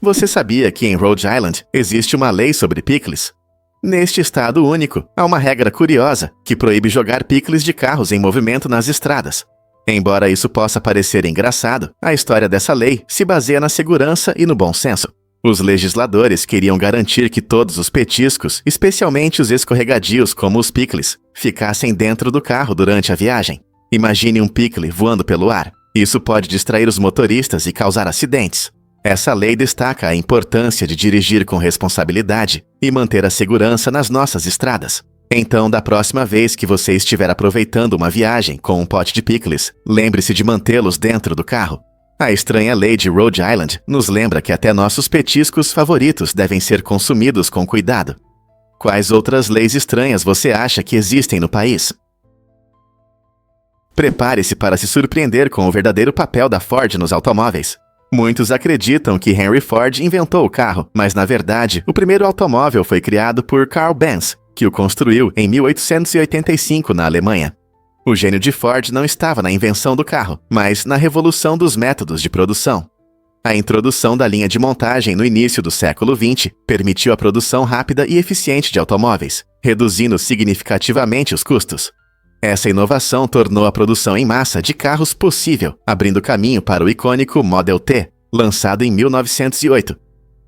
Você sabia que em Rhode Island existe uma lei sobre picles? Neste estado único, há uma regra curiosa que proíbe jogar picles de carros em movimento nas estradas. Embora isso possa parecer engraçado, a história dessa lei se baseia na segurança e no bom senso. Os legisladores queriam garantir que todos os petiscos, especialmente os escorregadios como os picles, ficassem dentro do carro durante a viagem. Imagine um picle voando pelo ar. Isso pode distrair os motoristas e causar acidentes. Essa lei destaca a importância de dirigir com responsabilidade e manter a segurança nas nossas estradas. Então, da próxima vez que você estiver aproveitando uma viagem com um pote de picles, lembre-se de mantê-los dentro do carro. A estranha lei de Rhode Island nos lembra que até nossos petiscos favoritos devem ser consumidos com cuidado. Quais outras leis estranhas você acha que existem no país? Prepare-se para se surpreender com o verdadeiro papel da Ford nos automóveis. Muitos acreditam que Henry Ford inventou o carro, mas na verdade, o primeiro automóvel foi criado por Carl Benz, que o construiu em 1885 na Alemanha. O gênio de Ford não estava na invenção do carro, mas na revolução dos métodos de produção. A introdução da linha de montagem no início do século XX permitiu a produção rápida e eficiente de automóveis, reduzindo significativamente os custos. Essa inovação tornou a produção em massa de carros possível, abrindo caminho para o icônico Model T, lançado em 1908.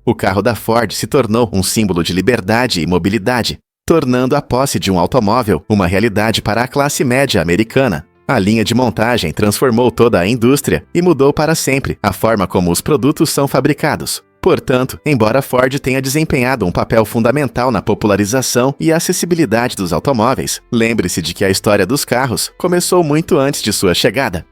O carro da Ford se tornou um símbolo de liberdade e mobilidade, tornando a posse de um automóvel uma realidade para a classe média americana. A linha de montagem transformou toda a indústria e mudou para sempre a forma como os produtos são fabricados. Portanto, embora Ford tenha desempenhado um papel fundamental na popularização e acessibilidade dos automóveis, lembre-se de que a história dos carros começou muito antes de sua chegada.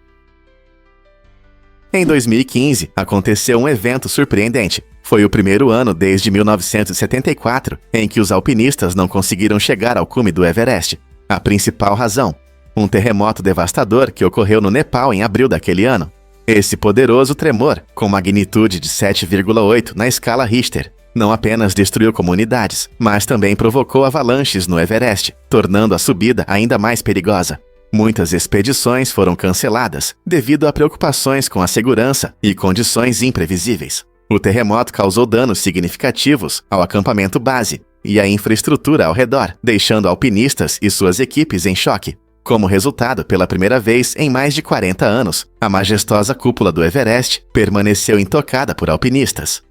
Em 2015, aconteceu um evento surpreendente. Foi o primeiro ano desde 1974 em que os alpinistas não conseguiram chegar ao cume do Everest. A principal razão: um terremoto devastador que ocorreu no Nepal em abril daquele ano. Esse poderoso tremor, com magnitude de 7,8 na escala Richter, não apenas destruiu comunidades, mas também provocou avalanches no Everest, tornando a subida ainda mais perigosa. Muitas expedições foram canceladas devido a preocupações com a segurança e condições imprevisíveis. O terremoto causou danos significativos ao acampamento base e à infraestrutura ao redor, deixando alpinistas e suas equipes em choque. Como resultado, pela primeira vez em mais de 40 anos, a majestosa cúpula do Everest permaneceu intocada por alpinistas.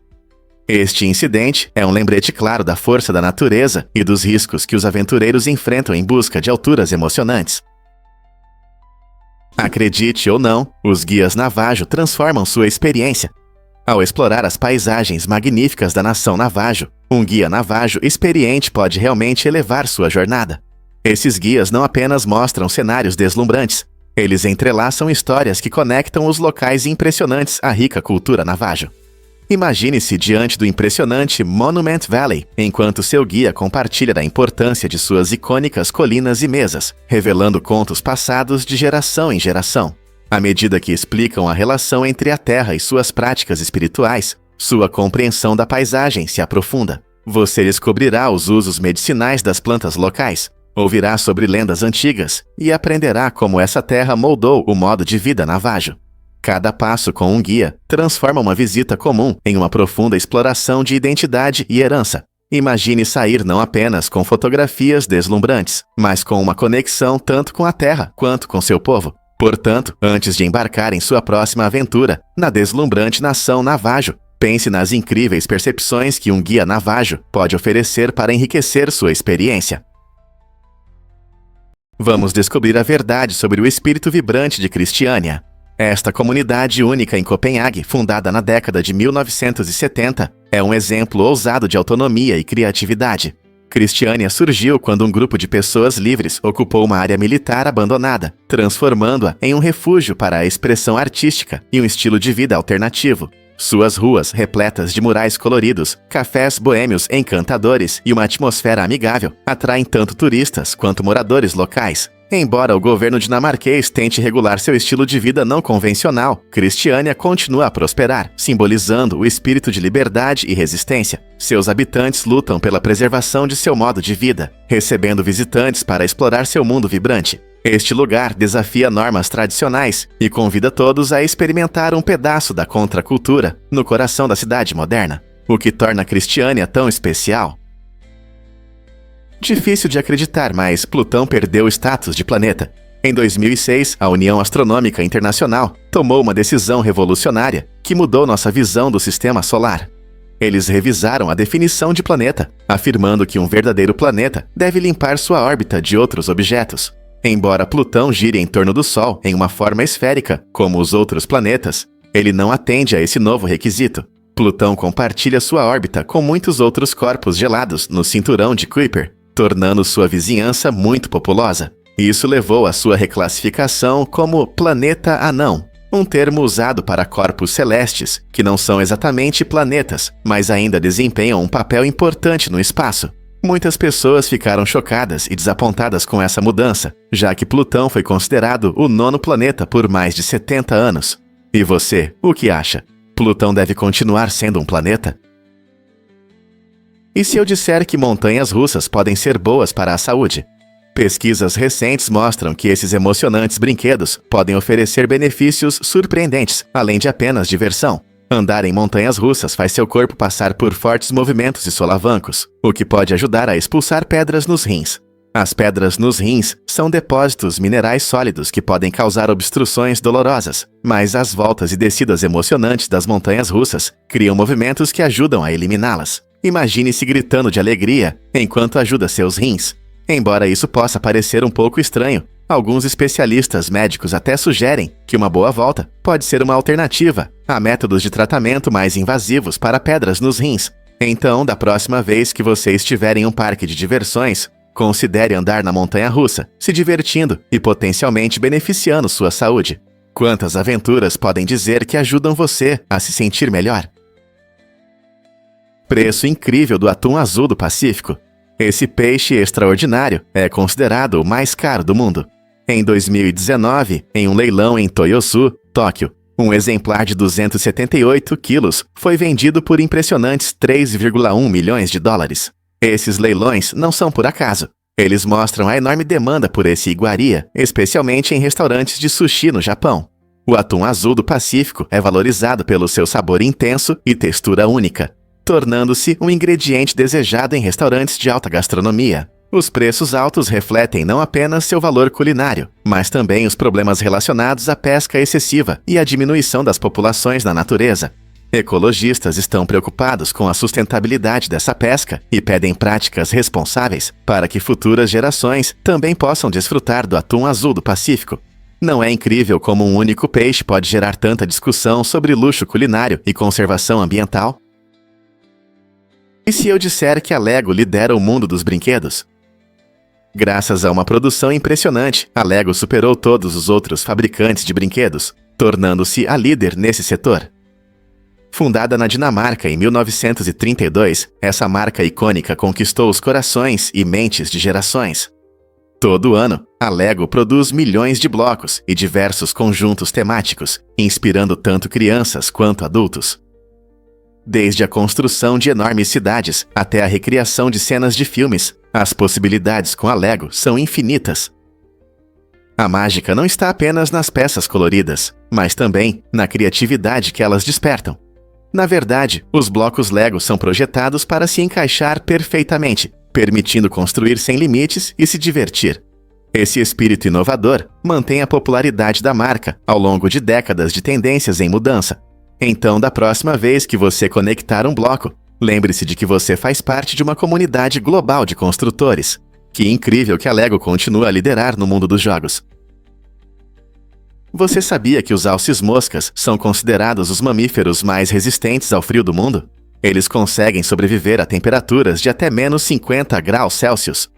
Este incidente é um lembrete claro da força da natureza e dos riscos que os aventureiros enfrentam em busca de alturas emocionantes. Acredite ou não, os guias Navajo transformam sua experiência. Ao explorar as paisagens magníficas da nação Navajo, um guia Navajo experiente pode realmente elevar sua jornada. Esses guias não apenas mostram cenários deslumbrantes, eles entrelaçam histórias que conectam os locais impressionantes à rica cultura Navajo. Imagine-se diante do impressionante Monument Valley, enquanto seu guia compartilha da importância de suas icônicas colinas e mesas, revelando contos passados de geração em geração. À medida que explicam a relação entre a terra e suas práticas espirituais, sua compreensão da paisagem se aprofunda. Você descobrirá os usos medicinais das plantas locais, ouvirá sobre lendas antigas e aprenderá como essa terra moldou o modo de vida Navajo. Cada passo com um guia transforma uma visita comum em uma profunda exploração de identidade e herança. Imagine sair não apenas com fotografias deslumbrantes, mas com uma conexão tanto com a terra quanto com seu povo. Portanto, antes de embarcar em sua próxima aventura, na deslumbrante nação Navajo, pense nas incríveis percepções que um guia Navajo pode oferecer para enriquecer sua experiência. Vamos descobrir a verdade sobre o espírito vibrante de Christiania. Esta comunidade única em Copenhague, fundada na década de 1970, é um exemplo ousado de autonomia e criatividade. Christiania surgiu quando um grupo de pessoas livres ocupou uma área militar abandonada, transformando-a em um refúgio para a expressão artística e um estilo de vida alternativo. Suas ruas, repletas de murais coloridos, cafés boêmios encantadores e uma atmosfera amigável, atraem tanto turistas quanto moradores locais. Embora o governo dinamarquês tente regular seu estilo de vida não convencional, Christiania continua a prosperar, simbolizando o espírito de liberdade e resistência. Seus habitantes lutam pela preservação de seu modo de vida, recebendo visitantes para explorar seu mundo vibrante. Este lugar desafia normas tradicionais e convida todos a experimentar um pedaço da contracultura no coração da cidade moderna, o que torna a Cristiânia tão especial. Difícil de acreditar, mas Plutão perdeu o status de planeta. Em 2006, a União Astronômica Internacional tomou uma decisão revolucionária que mudou nossa visão do sistema solar. Eles revisaram a definição de planeta, afirmando que um verdadeiro planeta deve limpar sua órbita de outros objetos. Embora Plutão gire em torno do Sol em uma forma esférica, como os outros planetas, ele não atende a esse novo requisito. Plutão compartilha sua órbita com muitos outros corpos gelados no cinturão de Kuiper, tornando sua vizinhança muito populosa. Isso levou à sua reclassificação como planeta anão, um termo usado para corpos celestes que não são exatamente planetas, mas ainda desempenham um papel importante no espaço. Muitas pessoas ficaram chocadas e desapontadas com essa mudança, já que Plutão foi considerado o 9º planeta por mais de 70 anos. E você, o que acha? Plutão deve continuar sendo um planeta? E se eu disser que montanhas russas podem ser boas para a saúde? Pesquisas recentes mostram que esses emocionantes brinquedos podem oferecer benefícios surpreendentes, além de apenas diversão. Andar em montanhas russas faz seu corpo passar por fortes movimentos e solavancos, o que pode ajudar a expulsar pedras nos rins. As pedras nos rins são depósitos minerais sólidos que podem causar obstruções dolorosas, mas as voltas e descidas emocionantes das montanhas russas criam movimentos que ajudam a eliminá-las. Imagine-se gritando de alegria enquanto ajuda seus rins. Embora isso possa parecer um pouco estranho, alguns especialistas médicos até sugerem que uma boa volta pode ser uma alternativa a métodos de tratamento mais invasivos para pedras nos rins. Então, da próxima vez que você estiver em um parque de diversões, considere andar na montanha-russa, se divertindo e potencialmente beneficiando sua saúde. Quantas aventuras podem dizer que ajudam você a se sentir melhor? Preço incrível do atum azul do Pacífico. Esse peixe extraordinário é considerado o mais caro do mundo. Em 2019, em um leilão em Toyosu, Tóquio, um exemplar de 278 quilos foi vendido por impressionantes 3,1 milhões de dólares. Esses leilões não são por acaso. Eles mostram a enorme demanda por esse iguaria, especialmente em restaurantes de sushi no Japão. O atum azul do Pacífico é valorizado pelo seu sabor intenso e textura única, tornando-se um ingrediente desejado em restaurantes de alta gastronomia. Os preços altos refletem não apenas seu valor culinário, mas também os problemas relacionados à pesca excessiva e à diminuição das populações na natureza. Ecologistas estão preocupados com a sustentabilidade dessa pesca e pedem práticas responsáveis para que futuras gerações também possam desfrutar do atum azul do Pacífico. Não é incrível como um único peixe pode gerar tanta discussão sobre luxo culinário e conservação ambiental? E se eu disser que a Lego lidera o mundo dos brinquedos? Graças a uma produção impressionante, a Lego superou todos os outros fabricantes de brinquedos, tornando-se a líder nesse setor. Fundada na Dinamarca em 1932, essa marca icônica conquistou os corações e mentes de gerações. Todo ano, a Lego produz milhões de blocos e diversos conjuntos temáticos, inspirando tanto crianças quanto adultos. Desde a construção de enormes cidades até a recriação de cenas de filmes, as possibilidades com a Lego são infinitas. A mágica não está apenas nas peças coloridas, mas também na criatividade que elas despertam. Na verdade, os blocos Lego são projetados para se encaixar perfeitamente, permitindo construir sem limites e se divertir. Esse espírito inovador mantém a popularidade da marca ao longo de décadas de tendências em mudança. Então, da próxima vez que você conectar um bloco, lembre-se de que você faz parte de uma comunidade global de construtores. Que incrível que a Lego continua a liderar no mundo dos jogos. Você sabia que os alces-moscas são considerados os mamíferos mais resistentes ao frio do mundo? Eles conseguem sobreviver a temperaturas de até menos 50 graus Celsius.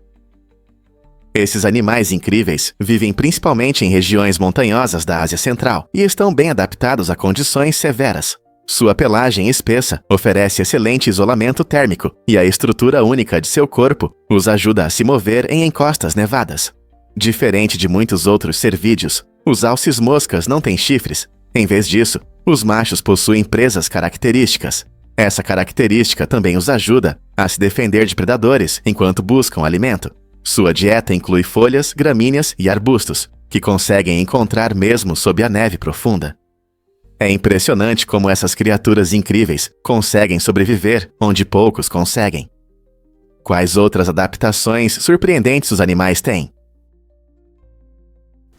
Esses animais incríveis vivem principalmente em regiões montanhosas da Ásia Central e estão bem adaptados a condições severas. Sua pelagem espessa oferece excelente isolamento térmico e a estrutura única de seu corpo os ajuda a se mover em encostas nevadas. Diferente de muitos outros cervídeos, os alces-moscas não têm chifres. Em vez disso, os machos possuem presas características. Essa característica também os ajuda a se defender de predadores enquanto buscam alimento. Sua dieta inclui folhas, gramíneas e arbustos, que conseguem encontrar mesmo sob a neve profunda. É impressionante como essas criaturas incríveis conseguem sobreviver onde poucos conseguem. Quais outras adaptações surpreendentes os animais têm?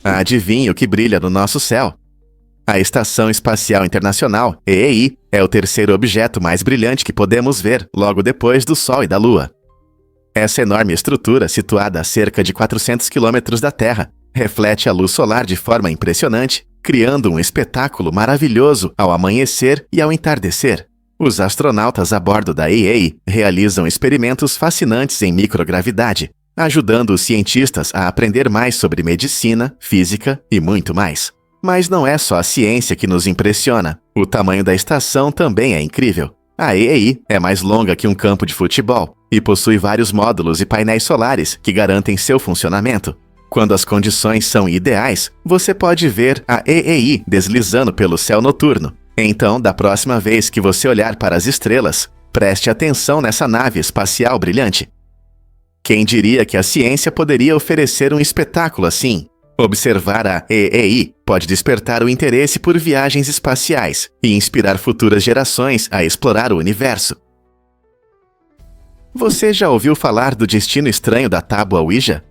Adivinhe o que brilha no nosso céu? A Estação Espacial Internacional, EEI, é o terceiro objeto mais brilhante que podemos ver logo depois do Sol e da Lua. Essa enorme estrutura, situada a cerca de 400 quilômetros da Terra, reflete a luz solar de forma impressionante, criando um espetáculo maravilhoso ao amanhecer e ao entardecer. Os astronautas a bordo da EEI realizam experimentos fascinantes em microgravidade, ajudando os cientistas a aprender mais sobre medicina, física e muito mais. Mas não é só a ciência que nos impressiona. O tamanho da estação também é incrível. A EEI é mais longa que um campo de futebol e possui vários módulos e painéis solares que garantem seu funcionamento. Quando as condições são ideais, você pode ver a EEI deslizando pelo céu noturno. Então, da próxima vez que você olhar para as estrelas, preste atenção nessa nave espacial brilhante. Quem diria que a ciência poderia oferecer um espetáculo assim? Observar a EEI pode despertar o interesse por viagens espaciais e inspirar futuras gerações a explorar o universo. Você já ouviu falar do destino estranho da tábua Ouija?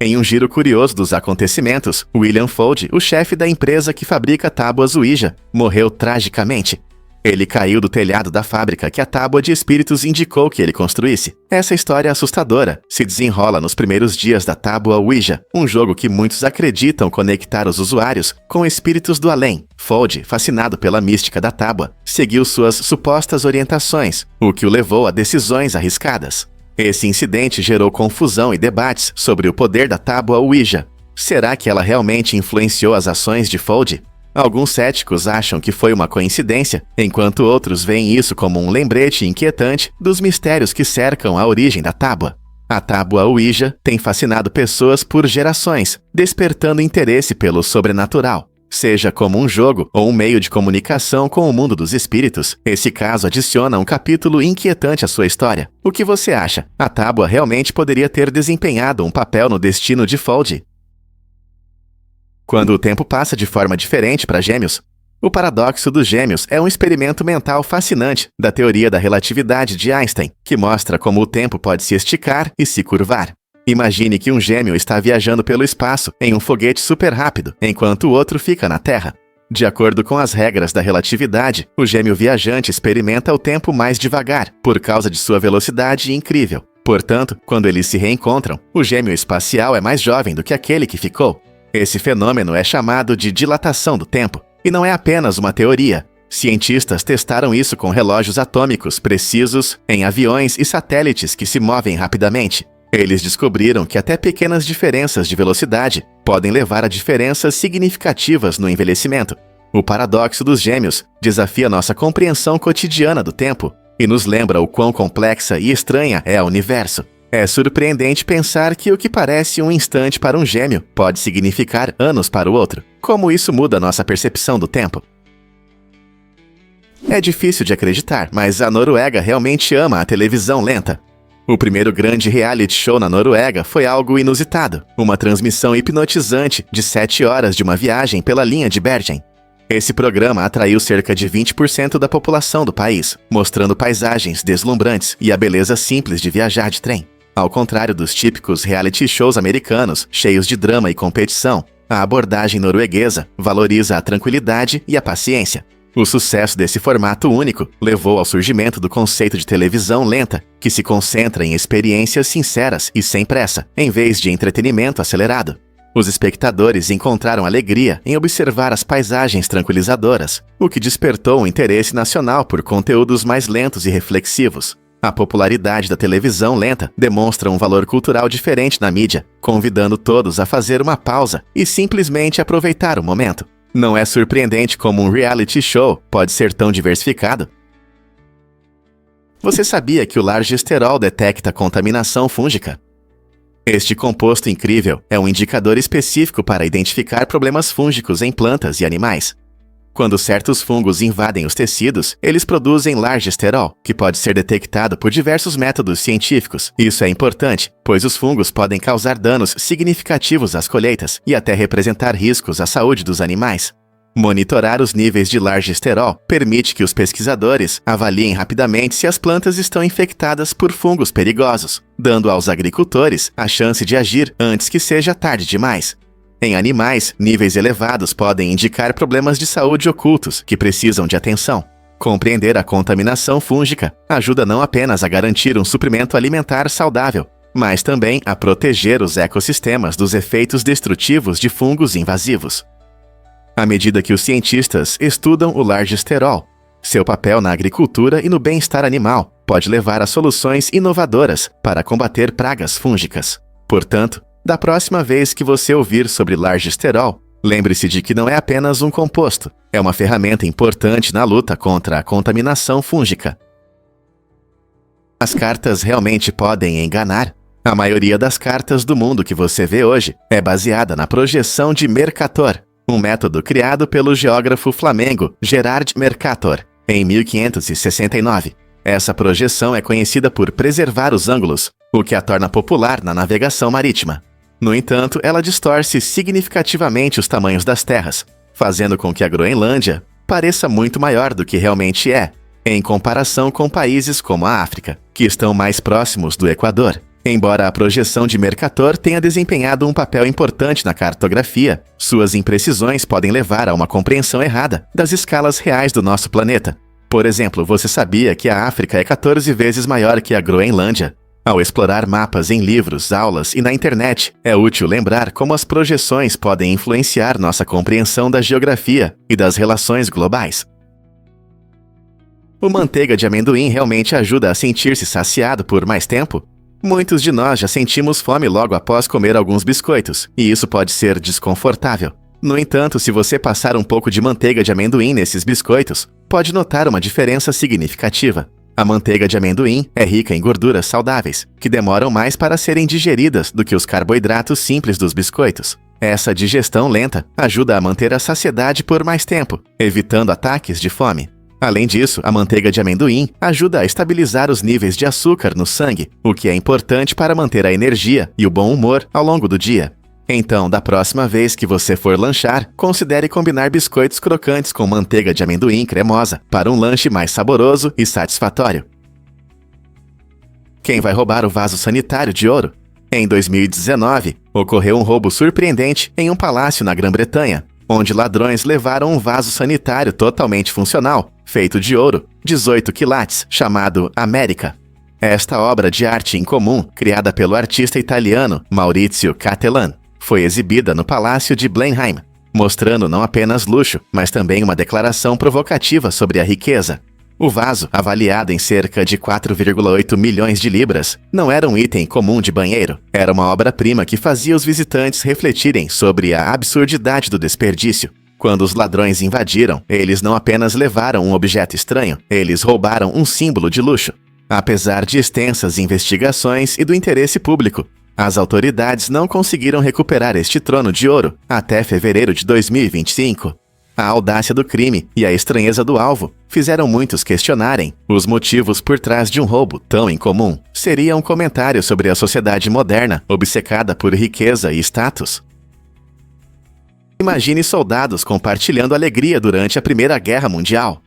Em um giro curioso dos acontecimentos, William Fuld, o chefe da empresa que fabrica tábuas Ouija, morreu tragicamente. Ele caiu do telhado da fábrica que a tábua de espíritos indicou que ele construísse. Essa história assustadora se desenrola nos primeiros dias da tábua Ouija, um jogo que muitos acreditam conectar os usuários com espíritos do além. Fuld, fascinado pela mística da tábua, seguiu suas supostas orientações, o que o levou a decisões arriscadas. Esse incidente gerou confusão e debates sobre o poder da tábua Ouija. Será que ela realmente influenciou as ações de Fuld? Alguns céticos acham que foi uma coincidência, enquanto outros veem isso como um lembrete inquietante dos mistérios que cercam a origem da tábua. A tábua Ouija tem fascinado pessoas por gerações, despertando interesse pelo sobrenatural. Seja como um jogo ou um meio de comunicação com o mundo dos espíritos, esse caso adiciona um capítulo inquietante à sua história. O que você acha? A tábua realmente poderia ter desempenhado um papel no destino de Fuld? Quando o tempo passa de forma diferente para gêmeos, o paradoxo dos gêmeos é um experimento mental fascinante da teoria da relatividade de Einstein, que mostra como o tempo pode se esticar e se curvar. Imagine que um gêmeo está viajando pelo espaço em um foguete super rápido, enquanto o outro fica na Terra. De acordo com as regras da relatividade, o gêmeo viajante experimenta o tempo mais devagar, por causa de sua velocidade incrível. Portanto, quando eles se reencontram, o gêmeo espacial é mais jovem do que aquele que ficou. Esse fenômeno é chamado de dilatação do tempo, e não é apenas uma teoria. Cientistas testaram isso com relógios atômicos precisos em aviões e satélites que se movem rapidamente. Eles descobriram que até pequenas diferenças de velocidade podem levar a diferenças significativas no envelhecimento. O paradoxo dos gêmeos desafia nossa compreensão cotidiana do tempo e nos lembra o quão complexa e estranha é o universo. É surpreendente pensar que o que parece um instante para um gêmeo pode significar anos para o outro. Como isso muda nossa percepção do tempo? É difícil de acreditar, mas a Noruega realmente ama a televisão lenta. O primeiro grande reality show na Noruega foi algo inusitado, uma transmissão hipnotizante de 7 horas de uma viagem pela linha de Bergen. Esse programa atraiu cerca de 20% da população do país, mostrando paisagens deslumbrantes e a beleza simples de viajar de trem. Ao contrário dos típicos reality shows americanos, cheios de drama e competição, a abordagem norueguesa valoriza a tranquilidade e a paciência. O sucesso desse formato único levou ao surgimento do conceito de televisão lenta, que se concentra em experiências sinceras e sem pressa, em vez de entretenimento acelerado. Os espectadores encontraram alegria em observar as paisagens tranquilizadoras, o que despertou o interesse nacional por conteúdos mais lentos e reflexivos. A popularidade da televisão lenta demonstra um valor cultural diferente na mídia, convidando todos a fazer uma pausa e simplesmente aproveitar o momento. Não é surpreendente como um reality show pode ser tão diversificado? Você sabia que o largesterol detecta contaminação fúngica? Este composto incrível é um indicador específico para identificar problemas fúngicos em plantas e animais. Quando certos fungos invadem os tecidos, eles produzem largesterol, que pode ser detectado por diversos métodos científicos. Isso é importante, pois os fungos podem causar danos significativos às colheitas e até representar riscos à saúde dos animais. Monitorar os níveis de largesterol permite que os pesquisadores avaliem rapidamente se as plantas estão infectadas por fungos perigosos, dando aos agricultores a chance de agir antes que seja tarde demais. Em animais, níveis elevados podem indicar problemas de saúde ocultos que precisam de atenção. Compreender a contaminação fúngica ajuda não apenas a garantir um suprimento alimentar saudável, mas também a proteger os ecossistemas dos efeitos destrutivos de fungos invasivos. À medida que os cientistas estudam o largesterol, seu papel na agricultura e no bem-estar animal pode levar a soluções inovadoras para combater pragas fúngicas. Portanto, da próxima vez que você ouvir sobre largesterol, lembre-se de que não é apenas um composto, é uma ferramenta importante na luta contra a contaminação fúngica. As cartas realmente podem enganar? A maioria das cartas do mundo que você vê hoje é baseada na projeção de Mercator, um método criado pelo geógrafo flamengo Gerard Mercator, em 1569. Essa projeção é conhecida por preservar os ângulos, o que a torna popular na navegação marítima. No entanto, ela distorce significativamente os tamanhos das terras, fazendo com que a Groenlândia pareça muito maior do que realmente é, em comparação com países como a África, que estão mais próximos do Equador. Embora a projeção de Mercator tenha desempenhado um papel importante na cartografia, suas imprecisões podem levar a uma compreensão errada das escalas reais do nosso planeta. Por exemplo, você sabia que a África é 14 vezes maior que a Groenlândia? Ao explorar mapas em livros, aulas e na internet, é útil lembrar como as projeções podem influenciar nossa compreensão da geografia e das relações globais. O manteiga de amendoim realmente ajuda a sentir-se saciado por mais tempo? Muitos de nós já sentimos fome logo após comer alguns biscoitos, e isso pode ser desconfortável. No entanto, se você passar um pouco de manteiga de amendoim nesses biscoitos, pode notar uma diferença significativa. A manteiga de amendoim é rica em gorduras saudáveis, que demoram mais para serem digeridas do que os carboidratos simples dos biscoitos. Essa digestão lenta ajuda a manter a saciedade por mais tempo, evitando ataques de fome. Além disso, a manteiga de amendoim ajuda a estabilizar os níveis de açúcar no sangue, o que é importante para manter a energia e o bom humor ao longo do dia. Então, da próxima vez que você for lanchar, considere combinar biscoitos crocantes com manteiga de amendoim cremosa para um lanche mais saboroso e satisfatório. Quem vai roubar o vaso sanitário de ouro? Em 2019, ocorreu um roubo surpreendente em um palácio na Grã-Bretanha, onde ladrões levaram um vaso sanitário totalmente funcional, feito de ouro, 18 quilates, chamado América. Esta obra de arte incomum, criada pelo artista italiano Maurizio Cattelan, foi exibida no Palácio de Blenheim, mostrando não apenas luxo, mas também uma declaração provocativa sobre a riqueza. O vaso, avaliado em cerca de 4,8 milhões de libras, não era um item comum de banheiro. Era uma obra-prima que fazia os visitantes refletirem sobre a absurdidade do desperdício. Quando os ladrões invadiram, eles não apenas levaram um objeto estranho, eles roubaram um símbolo de luxo. Apesar de extensas investigações e do interesse público, as autoridades não conseguiram recuperar este trono de ouro até fevereiro de 2025. A audácia do crime e a estranheza do alvo fizeram muitos questionarem os motivos por trás de um roubo tão incomum. Seria um comentário sobre a sociedade moderna, obcecada por riqueza e status? Imagine soldados compartilhando alegria durante a Primeira Guerra Mundial.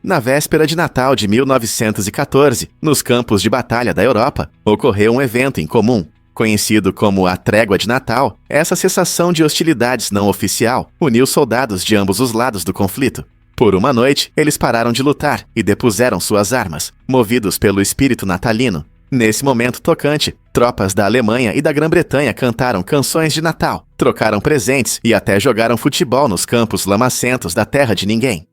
Na véspera de Natal de 1914, nos campos de batalha da Europa, ocorreu um evento incomum. Conhecido como a Trégua de Natal, essa cessação de hostilidades não oficial uniu soldados de ambos os lados do conflito. Por uma noite, eles pararam de lutar e depuseram suas armas, movidos pelo espírito natalino. Nesse momento tocante, tropas da Alemanha e da Grã-Bretanha cantaram canções de Natal, trocaram presentes e até jogaram futebol nos campos lamacentos da terra de ninguém.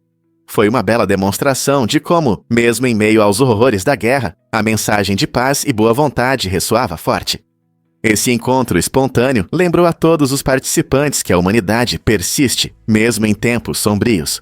Foi uma bela demonstração de como, mesmo em meio aos horrores da guerra, a mensagem de paz e boa vontade ressoava forte. Esse encontro espontâneo lembrou a todos os participantes que a humanidade persiste, mesmo em tempos sombrios.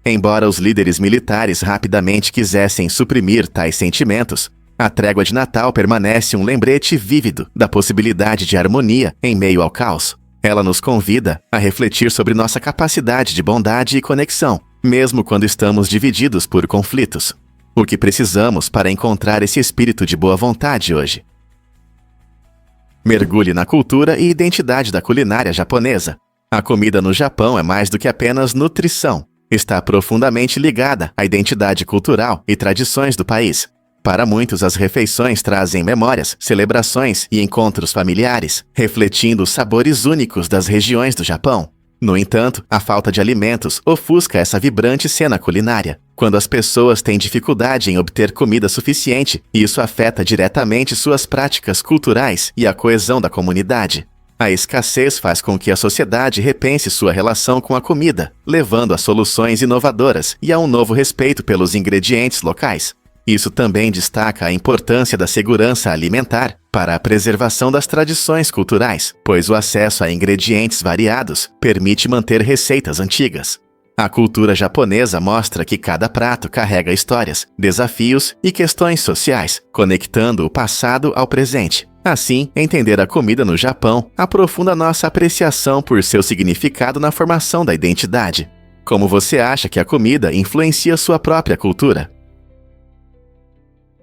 Embora os líderes militares rapidamente quisessem suprimir tais sentimentos, a Trégua de Natal permanece um lembrete vívido da possibilidade de harmonia em meio ao caos. Ela nos convida a refletir sobre nossa capacidade de bondade e conexão, mesmo quando estamos divididos por conflitos. O que precisamos para encontrar esse espírito de boa vontade hoje? Mergulhe na cultura e identidade da culinária japonesa. A comida no Japão é mais do que apenas nutrição. Está profundamente ligada à identidade cultural e tradições do país. Para muitos, as refeições trazem memórias, celebrações e encontros familiares, refletindo os sabores únicos das regiões do Japão. No entanto, a falta de alimentos ofusca essa vibrante cena culinária. Quando as pessoas têm dificuldade em obter comida suficiente, isso afeta diretamente suas práticas culturais e a coesão da comunidade. A escassez faz com que a sociedade repense sua relação com a comida, levando a soluções inovadoras e a um novo respeito pelos ingredientes locais. Isso também destaca a importância da segurança alimentar para a preservação das tradições culturais, pois o acesso a ingredientes variados permite manter receitas antigas. A cultura japonesa mostra que cada prato carrega histórias, desafios e questões sociais, conectando o passado ao presente. Assim, entender a comida no Japão aprofunda nossa apreciação por seu significado na formação da identidade. Como você acha que a comida influencia sua própria cultura?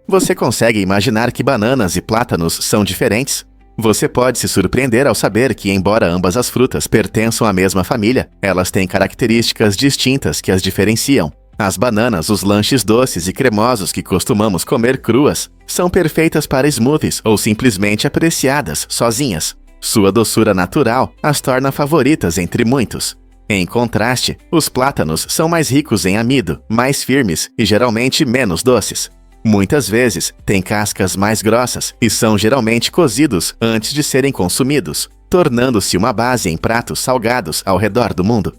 Você consegue imaginar que bananas e plátanos são diferentes? Você pode se surpreender ao saber que, embora ambas as frutas pertençam à mesma família, elas têm características distintas que as diferenciam. As bananas, os lanches doces e cremosos que costumamos comer cruas, são perfeitas para smoothies ou simplesmente apreciadas sozinhas. Sua doçura natural as torna favoritas entre muitos. Em contraste, os plátanos são mais ricos em amido, mais firmes e geralmente menos doces. Muitas vezes, têm cascas mais grossas e são geralmente cozidos antes de serem consumidos, tornando-se uma base em pratos salgados ao redor do mundo.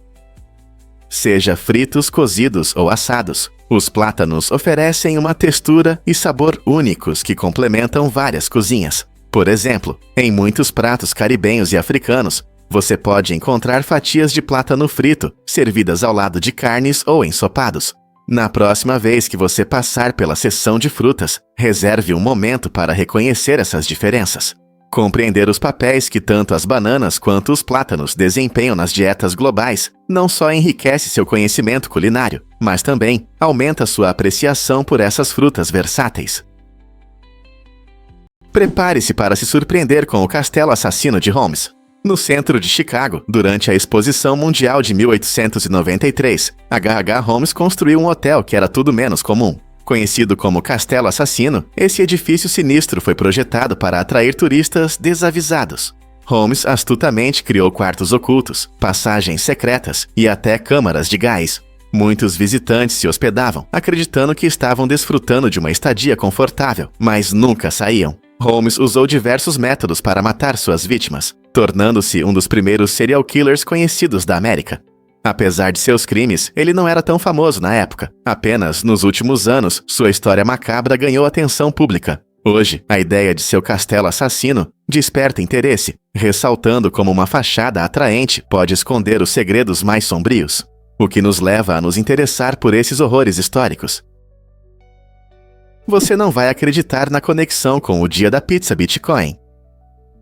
Seja fritos, cozidos ou assados, os plátanos oferecem uma textura e sabor únicos que complementam várias cozinhas. Por exemplo, em muitos pratos caribenhos e africanos, você pode encontrar fatias de plátano frito, servidas ao lado de carnes ou ensopados. Na próxima vez que você passar pela seção de frutas, reserve um momento para reconhecer essas diferenças. Compreender os papéis que tanto as bananas quanto os plátanos desempenham nas dietas globais não só enriquece seu conhecimento culinário, mas também aumenta sua apreciação por essas frutas versáteis. Prepare-se para se surpreender com o Castelo Assassino de Holmes. No centro de Chicago, durante a Exposição Mundial de 1893, H.H. Holmes construiu um hotel que era tudo menos comum. Conhecido como Castelo Assassino, esse edifício sinistro foi projetado para atrair turistas desavisados. Holmes astutamente criou quartos ocultos, passagens secretas e até câmaras de gás. Muitos visitantes se hospedavam, acreditando que estavam desfrutando de uma estadia confortável, mas nunca saíam. Holmes usou diversos métodos para matar suas vítimas, tornando-se um dos primeiros serial killers conhecidos da América. Apesar de seus crimes, ele não era tão famoso na época. Apenas nos últimos anos, sua história macabra ganhou atenção pública. Hoje, a ideia de seu castelo assassino desperta interesse, ressaltando como uma fachada atraente pode esconder os segredos mais sombrios, o que nos leva a nos interessar por esses horrores históricos. Você não vai acreditar na conexão com o dia da pizza Bitcoin.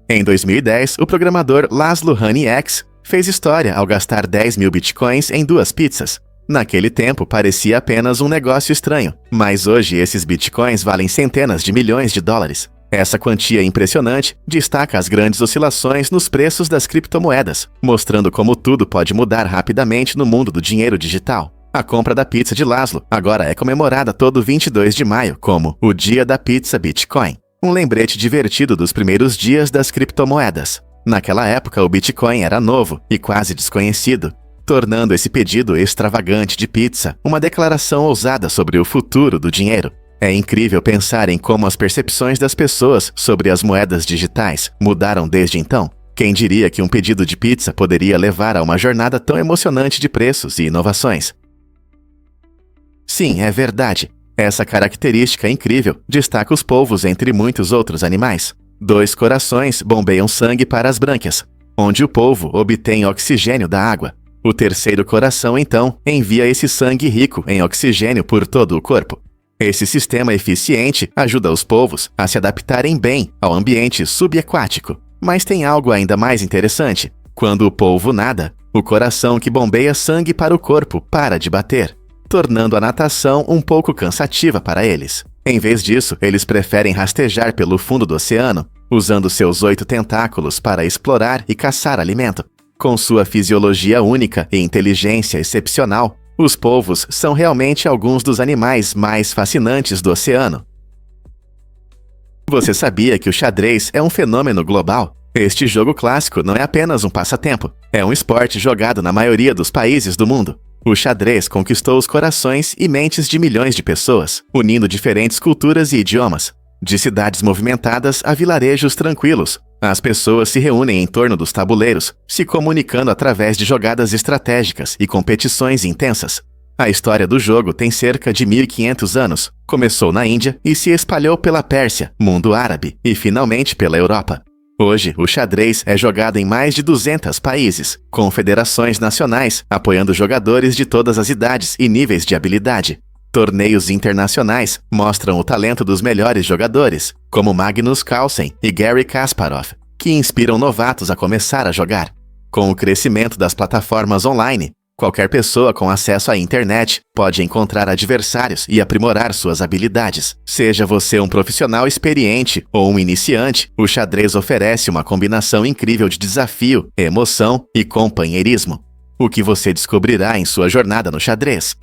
Em 2010, o programador Laszlo Hanieks fez história ao gastar 10 mil bitcoins em 2 pizzas. Naquele tempo, parecia apenas um negócio estranho, mas hoje esses bitcoins valem centenas de milhões de dólares. Essa quantia impressionante destaca as grandes oscilações nos preços das criptomoedas, mostrando como tudo pode mudar rapidamente no mundo do dinheiro digital. A compra da pizza de Laszlo agora é comemorada todo 22 de maio como o Dia da Pizza Bitcoin, um lembrete divertido dos primeiros dias das criptomoedas. Naquela época, o Bitcoin era novo e quase desconhecido, tornando esse pedido extravagante de pizza uma declaração ousada sobre o futuro do dinheiro. É incrível pensar em como as percepções das pessoas sobre as moedas digitais mudaram desde então. Quem diria que um pedido de pizza poderia levar a uma jornada tão emocionante de preços e inovações? Sim, é verdade. Essa característica incrível destaca os polvos entre muitos outros animais. 2 corações bombeiam sangue para as brânquias, onde o polvo obtém oxigênio da água. O terceiro coração, então, envia esse sangue rico em oxigênio por todo o corpo. Esse sistema eficiente ajuda os polvos a se adaptarem bem ao ambiente subaquático. Mas tem algo ainda mais interessante. Quando o polvo nada, o coração que bombeia sangue para o corpo para de bater, tornando a natação um pouco cansativa para eles. Em vez disso, eles preferem rastejar pelo fundo do oceano, usando seus 8 tentáculos para explorar e caçar alimento. Com sua fisiologia única e inteligência excepcional, os polvos são realmente alguns dos animais mais fascinantes do oceano. Você sabia que o xadrez é um fenômeno global? Este jogo clássico não é apenas um passatempo, é um esporte jogado na maioria dos países do mundo. O xadrez conquistou os corações e mentes de milhões de pessoas, unindo diferentes culturas e idiomas. De cidades movimentadas a vilarejos tranquilos, as pessoas se reúnem em torno dos tabuleiros, se comunicando através de jogadas estratégicas e competições intensas. A história do jogo tem cerca de 1500 anos. Começou na Índia e se espalhou pela Pérsia, mundo árabe e finalmente pela Europa. Hoje, o xadrez é jogado em mais de 200 países, com federações nacionais apoiando jogadores de todas as idades e níveis de habilidade. Torneios internacionais mostram o talento dos melhores jogadores, como Magnus Carlsen e Garry Kasparov, que inspiram novatos a começar a jogar. Com o crescimento das plataformas online, qualquer pessoa com acesso à internet pode encontrar adversários e aprimorar suas habilidades. Seja você um profissional experiente ou um iniciante, o xadrez oferece uma combinação incrível de desafio, emoção e companheirismo. O que você descobrirá em sua jornada no xadrez?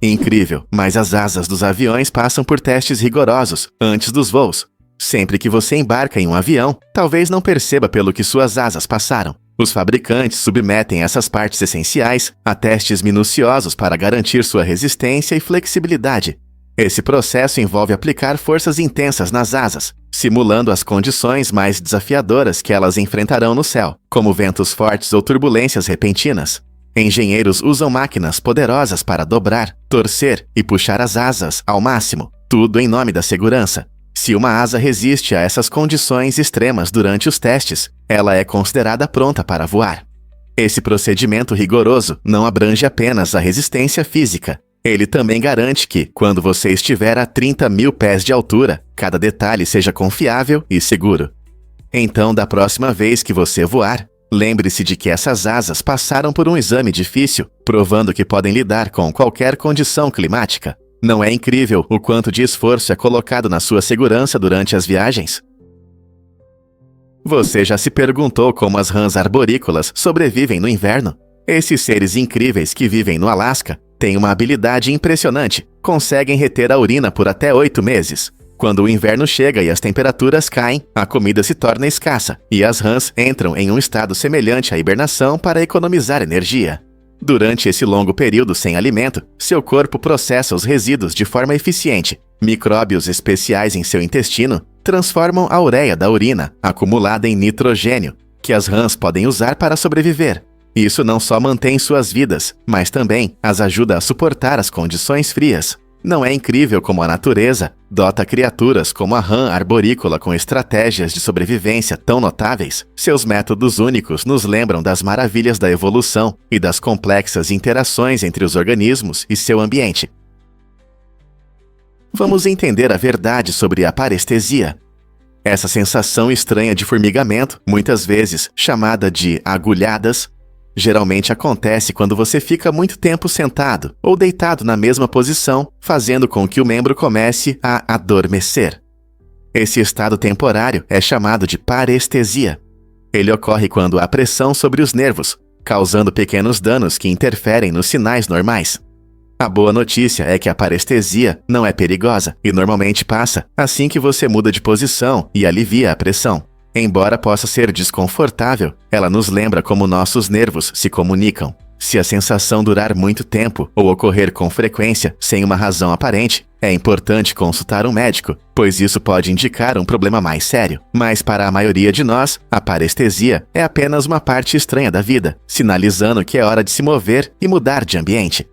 Incrível, mas as asas dos aviões passam por testes rigorosos antes dos voos. Sempre que você embarca em um avião, talvez não perceba pelo que suas asas passaram. Os fabricantes submetem essas partes essenciais a testes minuciosos para garantir sua resistência e flexibilidade. Esse processo envolve aplicar forças intensas nas asas, simulando as condições mais desafiadoras que elas enfrentarão no céu, como ventos fortes ou turbulências repentinas. Engenheiros usam máquinas poderosas para dobrar, torcer e puxar as asas ao máximo, tudo em nome da segurança. Se uma asa resiste a essas condições extremas durante os testes, ela é considerada pronta para voar. Esse procedimento rigoroso não abrange apenas a resistência física. Ele também garante que, quando você estiver a 30.000 pés de altura, cada detalhe seja confiável e seguro. Então, da próxima vez que você voar, lembre-se de que essas asas passaram por um exame difícil, provando que podem lidar com qualquer condição climática. Não é incrível o quanto de esforço é colocado na sua segurança durante as viagens? Você já se perguntou como as rãs arborícolas sobrevivem no inverno? Esses seres incríveis que vivem no Alasca têm uma habilidade impressionante. Conseguem reter a urina por até 8 meses. Quando o inverno chega e as temperaturas caem, a comida se torna escassa e as rãs entram em um estado semelhante à hibernação para economizar energia. Durante esse longo período sem alimento, seu corpo processa os resíduos de forma eficiente. Micróbios especiais em seu intestino transformam a ureia da urina, acumulada em nitrogênio, que as rãs podem usar para sobreviver. Isso não só mantém suas vidas, mas também as ajuda a suportar as condições frias. Não é incrível como a natureza dota criaturas como a rã arborícola com estratégias de sobrevivência tão notáveis? Seus métodos únicos nos lembram das maravilhas da evolução e das complexas interações entre os organismos e seu ambiente. Vamos entender a verdade sobre a parestesia. Essa sensação estranha de formigamento, muitas vezes chamada de agulhadas, geralmente acontece quando você fica muito tempo sentado ou deitado na mesma posição, fazendo com que o membro comece a adormecer. Esse estado temporário é chamado de parestesia. Ele ocorre quando há pressão sobre os nervos, causando pequenos danos que interferem nos sinais normais. A boa notícia é que a parestesia não é perigosa e normalmente passa assim que você muda de posição e alivia a pressão. Embora possa ser desconfortável, ela nos lembra como nossos nervos se comunicam. Se a sensação durar muito tempo ou ocorrer com frequência sem uma razão aparente, é importante consultar um médico, pois isso pode indicar um problema mais sério. Mas para a maioria de nós, a parestesia é apenas uma parte estranha da vida, sinalizando que é hora de se mover e mudar de ambiente.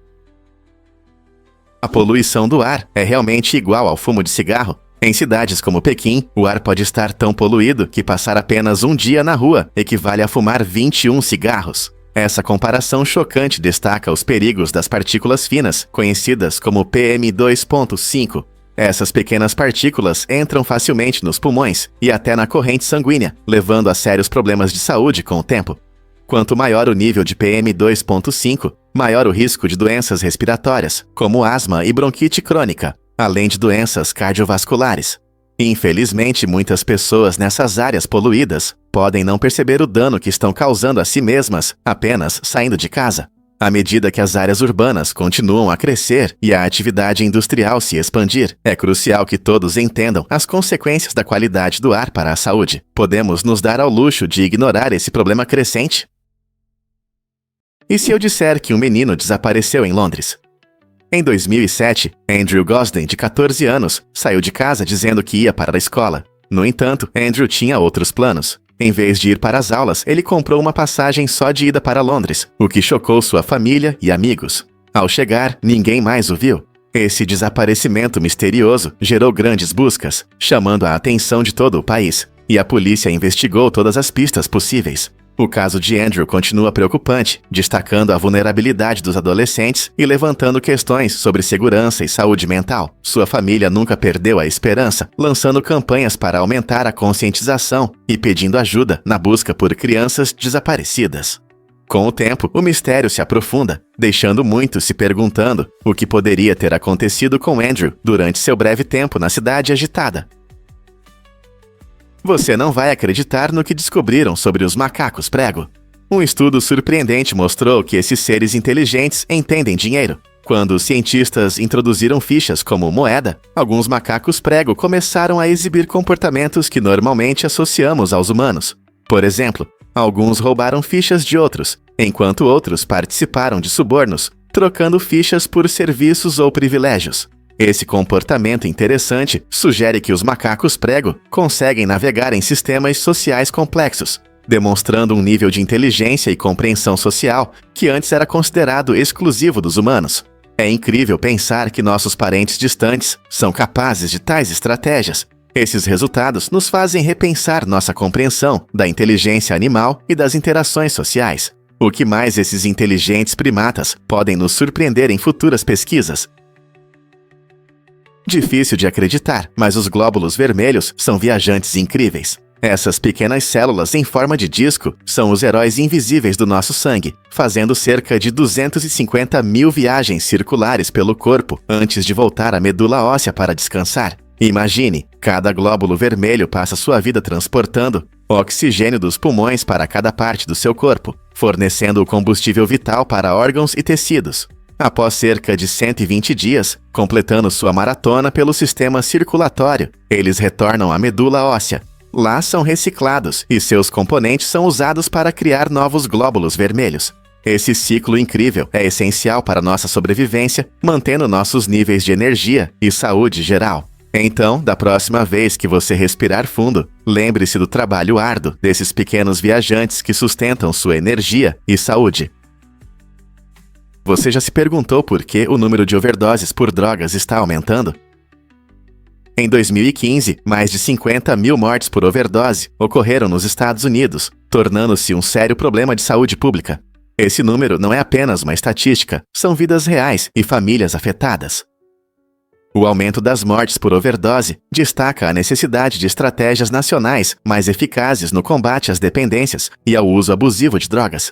A poluição do ar é realmente igual ao fumo de cigarro? Em cidades como Pequim, o ar pode estar tão poluído que passar apenas um dia na rua equivale a fumar 21 cigarros. Essa comparação chocante destaca os perigos das partículas finas, conhecidas como PM2.5. Essas pequenas partículas entram facilmente nos pulmões e até na corrente sanguínea, levando a sérios problemas de saúde com o tempo. Quanto maior o nível de PM2.5, maior o risco de doenças respiratórias, como asma e bronquite crônica, além de doenças cardiovasculares. Infelizmente, muitas pessoas nessas áreas poluídas podem não perceber o dano que estão causando a si mesmas apenas saindo de casa. À medida que as áreas urbanas continuam a crescer e a atividade industrial se expandir, é crucial que todos entendam as consequências da qualidade do ar para a saúde. Podemos nos dar ao luxo de ignorar esse problema crescente? E se eu disser que um menino desapareceu em Londres? Em 2007, Andrew Gosden, de 14 anos, saiu de casa dizendo que ia para a escola. No entanto, Andrew tinha outros planos. Em vez de ir para as aulas, ele comprou uma passagem só de ida para Londres, o que chocou sua família e amigos. Ao chegar, ninguém mais o viu. Esse desaparecimento misterioso gerou grandes buscas, chamando a atenção de todo o país, e a polícia investigou todas as pistas possíveis. O caso de Andrew continua preocupante, destacando a vulnerabilidade dos adolescentes e levantando questões sobre segurança e saúde mental. Sua família nunca perdeu a esperança, lançando campanhas para aumentar a conscientização e pedindo ajuda na busca por crianças desaparecidas. Com o tempo, o mistério se aprofunda, deixando muitos se perguntando o que poderia ter acontecido com Andrew durante seu breve tempo na cidade agitada. Você não vai acreditar no que descobriram sobre os macacos prego. Um estudo surpreendente mostrou que esses seres inteligentes entendem dinheiro. Quando os cientistas introduziram fichas como moeda, alguns macacos prego começaram a exibir comportamentos que normalmente associamos aos humanos. Por exemplo, alguns roubaram fichas de outros, enquanto outros participaram de subornos, trocando fichas por serviços ou privilégios. Esse comportamento interessante sugere que os macacos prego conseguem navegar em sistemas sociais complexos, demonstrando um nível de inteligência e compreensão social que antes era considerado exclusivo dos humanos. É incrível pensar que nossos parentes distantes são capazes de tais estratégias. Esses resultados nos fazem repensar nossa compreensão da inteligência animal e das interações sociais. O que mais esses inteligentes primatas podem nos surpreender em futuras pesquisas? Difícil de acreditar, mas os glóbulos vermelhos são viajantes incríveis. Essas pequenas células em forma de disco são os heróis invisíveis do nosso sangue, fazendo cerca de 250 mil viagens circulares pelo corpo antes de voltar à medula óssea para descansar. Imagine, cada glóbulo vermelho passa sua vida transportando oxigênio dos pulmões para cada parte do seu corpo, fornecendo o combustível vital para órgãos e tecidos. Após cerca de 120 dias, completando sua maratona pelo sistema circulatório, eles retornam à medula óssea. Lá são reciclados e seus componentes são usados para criar novos glóbulos vermelhos. Esse ciclo incrível é essencial para nossa sobrevivência, mantendo nossos níveis de energia e saúde geral. Então, da próxima vez que você respirar fundo, lembre-se do trabalho árduo desses pequenos viajantes que sustentam sua energia e saúde. Você já se perguntou por que o número de overdoses por drogas está aumentando? Em 2015, mais de 50 mil mortes por overdose ocorreram nos Estados Unidos, tornando-se um sério problema de saúde pública. Esse número não é apenas uma estatística, são vidas reais e famílias afetadas. O aumento das mortes por overdose destaca a necessidade de estratégias nacionais mais eficazes no combate às dependências e ao uso abusivo de drogas.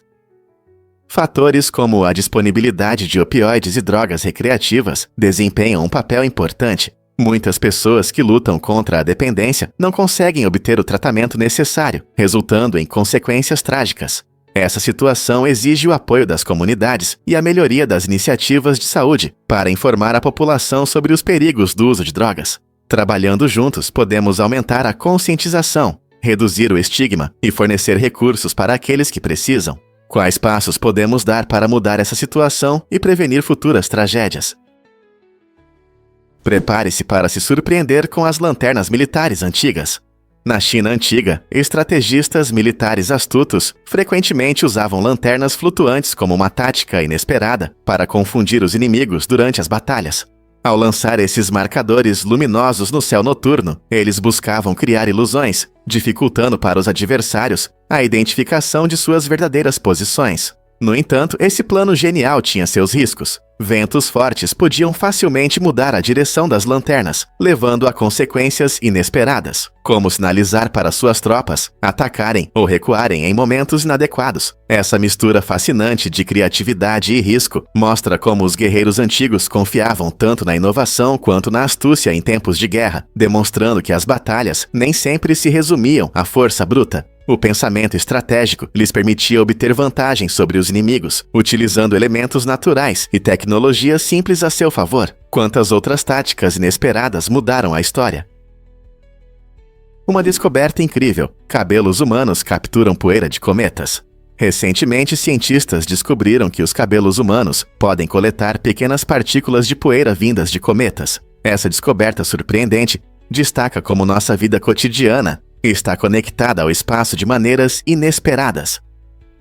Fatores como a disponibilidade de opioides e drogas recreativas desempenham um papel importante. Muitas pessoas que lutam contra a dependência não conseguem obter o tratamento necessário, resultando em consequências trágicas. Essa situação exige o apoio das comunidades e a melhoria das iniciativas de saúde para informar a população sobre os perigos do uso de drogas. Trabalhando juntos, podemos aumentar a conscientização, reduzir o estigma e fornecer recursos para aqueles que precisam. Quais passos podemos dar para mudar essa situação e prevenir futuras tragédias? Prepare-se para se surpreender com as lanternas militares antigas. Na China antiga, estrategistas militares astutos frequentemente usavam lanternas flutuantes como uma tática inesperada para confundir os inimigos durante as batalhas. Ao lançar esses marcadores luminosos no céu noturno, eles buscavam criar ilusões, dificultando para os adversários a identificação de suas verdadeiras posições. No entanto, esse plano genial tinha seus riscos. Ventos fortes podiam facilmente mudar a direção das lanternas, levando a consequências inesperadas, como sinalizar para suas tropas atacarem ou recuarem em momentos inadequados. Essa mistura fascinante de criatividade e risco mostra como os guerreiros antigos confiavam tanto na inovação quanto na astúcia em tempos de guerra, demonstrando que as batalhas nem sempre se resumiam à força bruta. O pensamento estratégico lhes permitia obter vantagem sobre os inimigos, utilizando elementos naturais e tecnologias simples a seu favor. Quantas outras táticas inesperadas mudaram a história? Uma descoberta incrível: cabelos humanos capturam poeira de cometas. Recentemente, cientistas descobriram que os cabelos humanos podem coletar pequenas partículas de poeira vindas de cometas. Essa descoberta surpreendente destaca como nossa vida cotidiana está conectada ao espaço de maneiras inesperadas.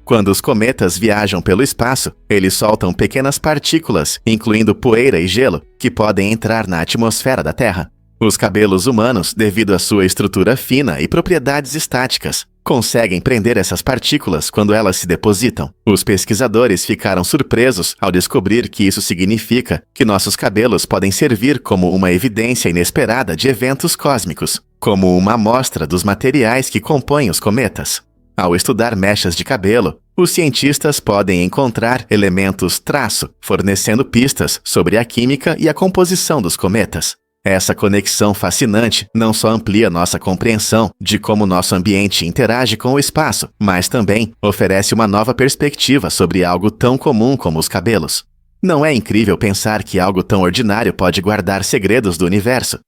Quando os cometas viajam pelo espaço, eles soltam pequenas partículas, incluindo poeira e gelo, que podem entrar na atmosfera da Terra. Os cabelos humanos, devido à sua estrutura fina e propriedades estáticas, conseguem prender essas partículas quando elas se depositam. Os pesquisadores ficaram surpresos ao descobrir que isso significa que nossos cabelos podem servir como uma evidência inesperada de eventos cósmicos, como uma amostra dos materiais que compõem os cometas. Ao estudar mechas de cabelo, os cientistas podem encontrar elementos traço, fornecendo pistas sobre a química e a composição dos cometas. Essa conexão fascinante não só amplia nossa compreensão de como nosso ambiente interage com o espaço, mas também oferece uma nova perspectiva sobre algo tão comum como os cabelos. Não é incrível pensar que algo tão ordinário pode guardar segredos do universo?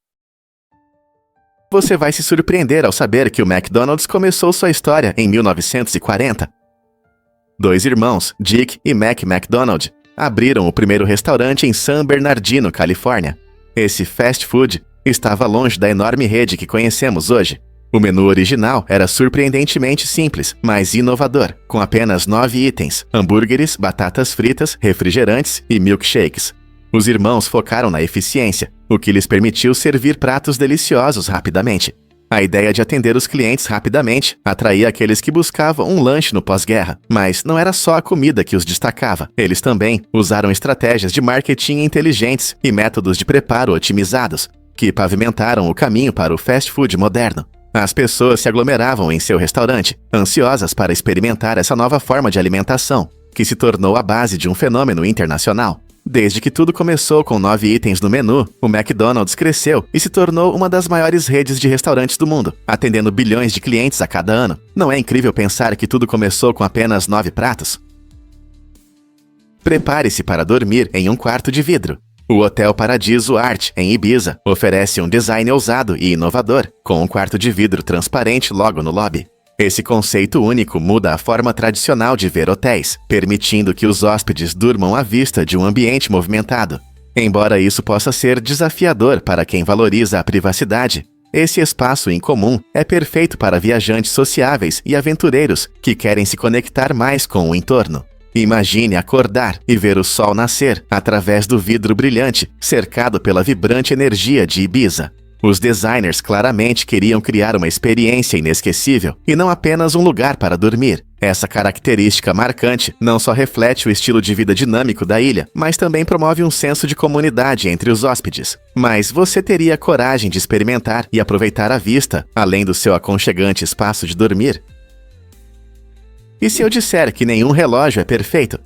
Você vai se surpreender ao saber que o McDonald's começou sua história em 1940. Dois irmãos, Dick e Mac McDonald, abriram o primeiro restaurante em San Bernardino, Califórnia. Esse fast food estava longe da enorme rede que conhecemos hoje. O menu original era surpreendentemente simples, mas inovador, com apenas 9 itens: hambúrgueres, batatas fritas, refrigerantes e milkshakes. Os irmãos focaram na eficiência, o que lhes permitiu servir pratos deliciosos rapidamente. A ideia de atender os clientes rapidamente atraía aqueles que buscavam um lanche no pós-guerra, mas não era só a comida que os destacava. Eles também usaram estratégias de marketing inteligentes e métodos de preparo otimizados, que pavimentaram o caminho para o fast food moderno. As pessoas se aglomeravam em seu restaurante, ansiosas para experimentar essa nova forma de alimentação, que se tornou a base de um fenômeno internacional. Desde que tudo começou com 9 itens no menu, o McDonald's cresceu e se tornou uma das maiores redes de restaurantes do mundo, atendendo bilhões de clientes a cada ano. Não é incrível pensar que tudo começou com apenas 9 pratos? Prepare-se para dormir em um quarto de vidro. O Hotel Paradiso Art, em Ibiza, oferece um design ousado e inovador, com um quarto de vidro transparente logo no lobby. Esse conceito único muda a forma tradicional de ver hotéis, permitindo que os hóspedes durmam à vista de um ambiente movimentado. Embora isso possa ser desafiador para quem valoriza a privacidade, esse espaço em comum é perfeito para viajantes sociáveis e aventureiros que querem se conectar mais com o entorno. Imagine acordar e ver o sol nascer através do vidro brilhante, cercado pela vibrante energia de Ibiza. Os designers claramente queriam criar uma experiência inesquecível e não apenas um lugar para dormir. Essa característica marcante não só reflete o estilo de vida dinâmico da ilha, mas também promove um senso de comunidade entre os hóspedes. Mas você teria coragem de experimentar e aproveitar a vista, além do seu aconchegante espaço de dormir? E se eu disser que nenhum relógio é perfeito?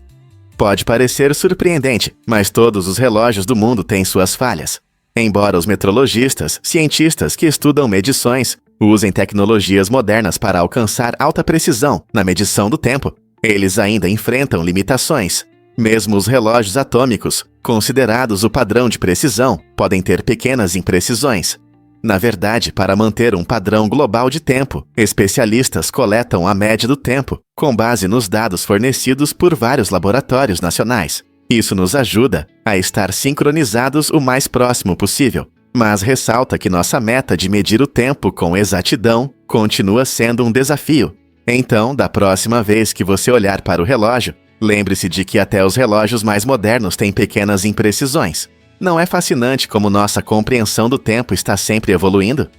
Pode parecer surpreendente, mas todos os relógios do mundo têm suas falhas. Embora os metrologistas, cientistas que estudam medições, usem tecnologias modernas para alcançar alta precisão na medição do tempo, eles ainda enfrentam limitações. Mesmo os relógios atômicos, considerados o padrão de precisão, podem ter pequenas imprecisões. Na verdade, para manter um padrão global de tempo, especialistas coletam a média do tempo, com base nos dados fornecidos por vários laboratórios nacionais. Isso nos ajuda a estar sincronizados o mais próximo possível, mas ressalta que nossa meta de medir o tempo com exatidão continua sendo um desafio. Então, da próxima vez que você olhar para o relógio, lembre-se de que até os relógios mais modernos têm pequenas imprecisões. Não é fascinante como nossa compreensão do tempo está sempre evoluindo?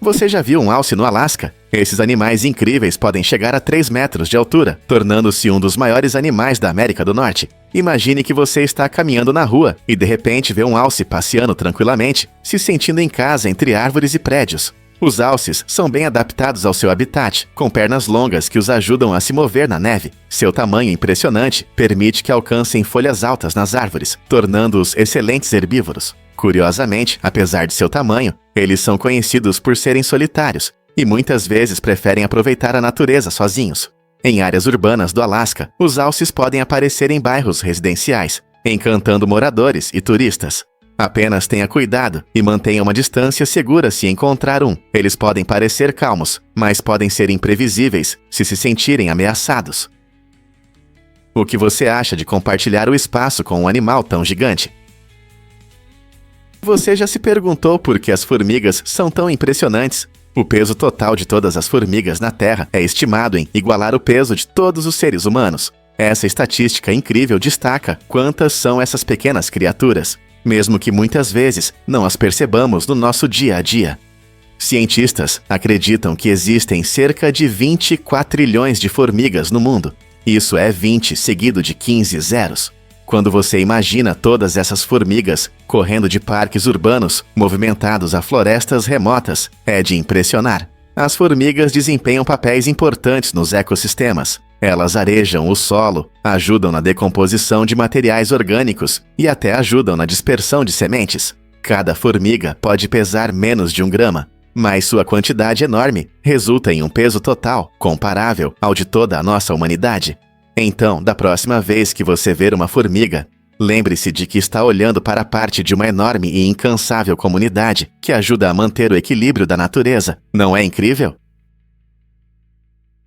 Você já viu um alce no Alasca? Esses animais incríveis podem chegar a 3 metros de altura, tornando-se um dos maiores animais da América do Norte. Imagine que você está caminhando na rua e de repente vê um alce passeando tranquilamente, se sentindo em casa entre árvores e prédios. Os alces são bem adaptados ao seu habitat, com pernas longas que os ajudam a se mover na neve. Seu tamanho impressionante permite que alcancem folhas altas nas árvores, tornando-os excelentes herbívoros. Curiosamente, apesar de seu tamanho, eles são conhecidos por serem solitários e muitas vezes preferem aproveitar a natureza sozinhos. Em áreas urbanas do Alasca, os alces podem aparecer em bairros residenciais, encantando moradores e turistas. Apenas tenha cuidado e mantenha uma distância segura se encontrar um. Eles podem parecer calmos, mas podem ser imprevisíveis se sentirem ameaçados. O que você acha de compartilhar o espaço com um animal tão gigante? Você já se perguntou por que as formigas são tão impressionantes? O peso total de todas as formigas na Terra é estimado em igualar o peso de todos os seres humanos. Essa estatística incrível destaca quantas são essas pequenas criaturas, mesmo que muitas vezes não as percebamos no nosso dia a dia. Cientistas acreditam que existem cerca de 20 quatrilhões de formigas no mundo. Isso é 20 seguido de 15 zeros. Quando você imagina todas essas formigas correndo de parques urbanos movimentados a florestas remotas, é de impressionar. As formigas desempenham papéis importantes nos ecossistemas. Elas arejam o solo, ajudam na decomposição de materiais orgânicos e até ajudam na dispersão de sementes. Cada formiga pode pesar menos de 1 grama, mas sua quantidade enorme resulta em um peso total comparável ao de toda a nossa humanidade. Então, da próxima vez que você ver uma formiga, lembre-se de que está olhando para parte de uma enorme e incansável comunidade que ajuda a manter o equilíbrio da natureza. Não é incrível?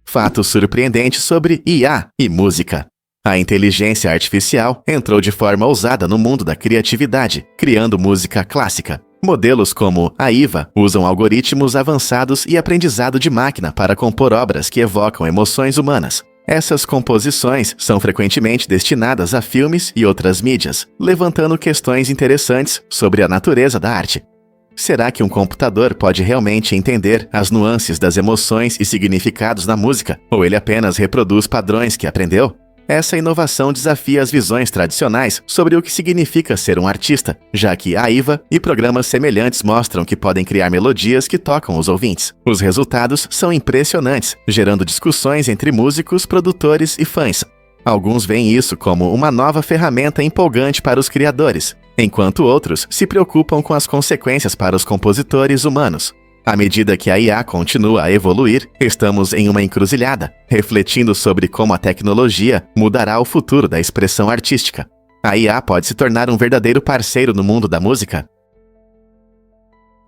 Fato surpreendente sobre IA e música. A inteligência artificial entrou de forma ousada no mundo da criatividade, criando música clássica. Modelos como a IVA usam algoritmos avançados e aprendizado de máquina para compor obras que evocam emoções humanas. Essas composições são frequentemente destinadas a filmes e outras mídias, levantando questões interessantes sobre a natureza da arte. Será que um computador pode realmente entender as nuances das emoções e significados na música, ou ele apenas reproduz padrões que aprendeu? Essa inovação desafia as visões tradicionais sobre o que significa ser um artista, já que a IVA e programas semelhantes mostram que podem criar melodias que tocam os ouvintes. Os resultados são impressionantes, gerando discussões entre músicos, produtores e fãs. Alguns veem isso como uma nova ferramenta empolgante para os criadores, enquanto outros se preocupam com as consequências para os compositores humanos. À medida que a IA continua a evoluir, estamos em uma encruzilhada, refletindo sobre como a tecnologia mudará o futuro da expressão artística. A IA pode se tornar um verdadeiro parceiro no mundo da música?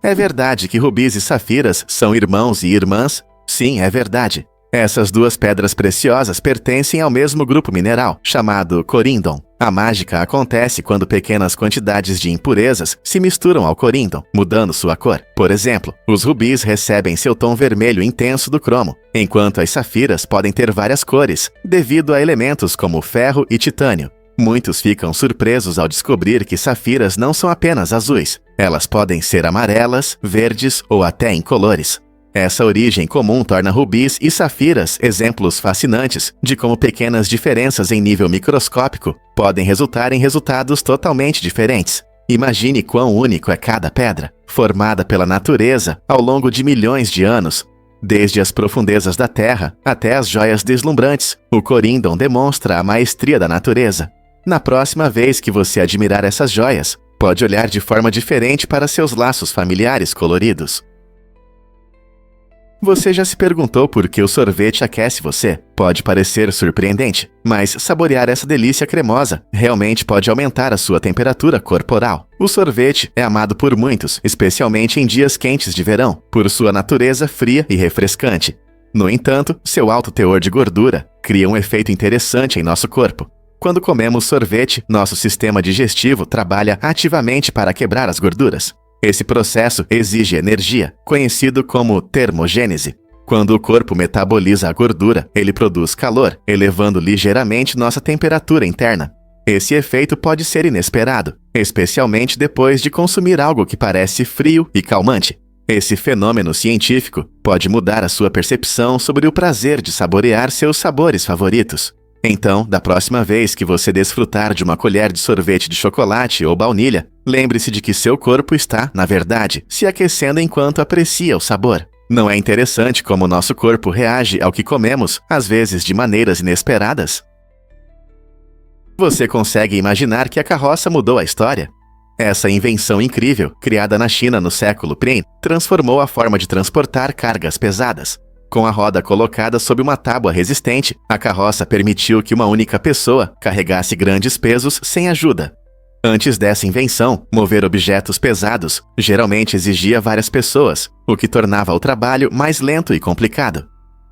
É verdade que rubis e safiras são irmãos e irmãs? Sim, é verdade. Essas duas pedras preciosas pertencem ao mesmo grupo mineral, chamado coríndon. A mágica acontece quando pequenas quantidades de impurezas se misturam ao coríndon, mudando sua cor. Por exemplo, os rubis recebem seu tom vermelho intenso do cromo, enquanto as safiras podem ter várias cores, devido a elementos como ferro e titânio. Muitos ficam surpresos ao descobrir que safiras não são apenas azuis. Elas podem ser amarelas, verdes ou até incolores. Essa origem comum torna rubis e safiras exemplos fascinantes de como pequenas diferenças em nível microscópico podem resultar em resultados totalmente diferentes. Imagine quão único é cada pedra, formada pela natureza ao longo de milhões de anos. Desde as profundezas da Terra até as joias deslumbrantes, o coríndon demonstra a maestria da natureza. Na próxima vez que você admirar essas joias, pode olhar de forma diferente para seus laços familiares coloridos. Você já se perguntou por que o sorvete aquece você? Pode parecer surpreendente, mas saborear essa delícia cremosa realmente pode aumentar a sua temperatura corporal. O sorvete é amado por muitos, especialmente em dias quentes de verão, por sua natureza fria e refrescante. No entanto, seu alto teor de gordura cria um efeito interessante em nosso corpo. Quando comemos sorvete, nosso sistema digestivo trabalha ativamente para quebrar as gorduras. Esse processo exige energia, conhecido como termogênese. Quando o corpo metaboliza a gordura, ele produz calor, elevando ligeiramente nossa temperatura interna. Esse efeito pode ser inesperado, especialmente depois de consumir algo que parece frio e calmante. Esse fenômeno científico pode mudar a sua percepção sobre o prazer de saborear seus sabores favoritos. Então, da próxima vez que você desfrutar de uma colher de sorvete de chocolate ou baunilha, lembre-se de que seu corpo está, na verdade, se aquecendo enquanto aprecia o sabor. Não é interessante como nosso corpo reage ao que comemos, às vezes de maneiras inesperadas? Você consegue imaginar que a carroça mudou a história? Essa invenção incrível, criada na China no século I, transformou a forma de transportar cargas pesadas. Com a roda colocada sob uma tábua resistente, a carroça permitiu que uma única pessoa carregasse grandes pesos sem ajuda. Antes dessa invenção, mover objetos pesados geralmente exigia várias pessoas, o que tornava o trabalho mais lento e complicado.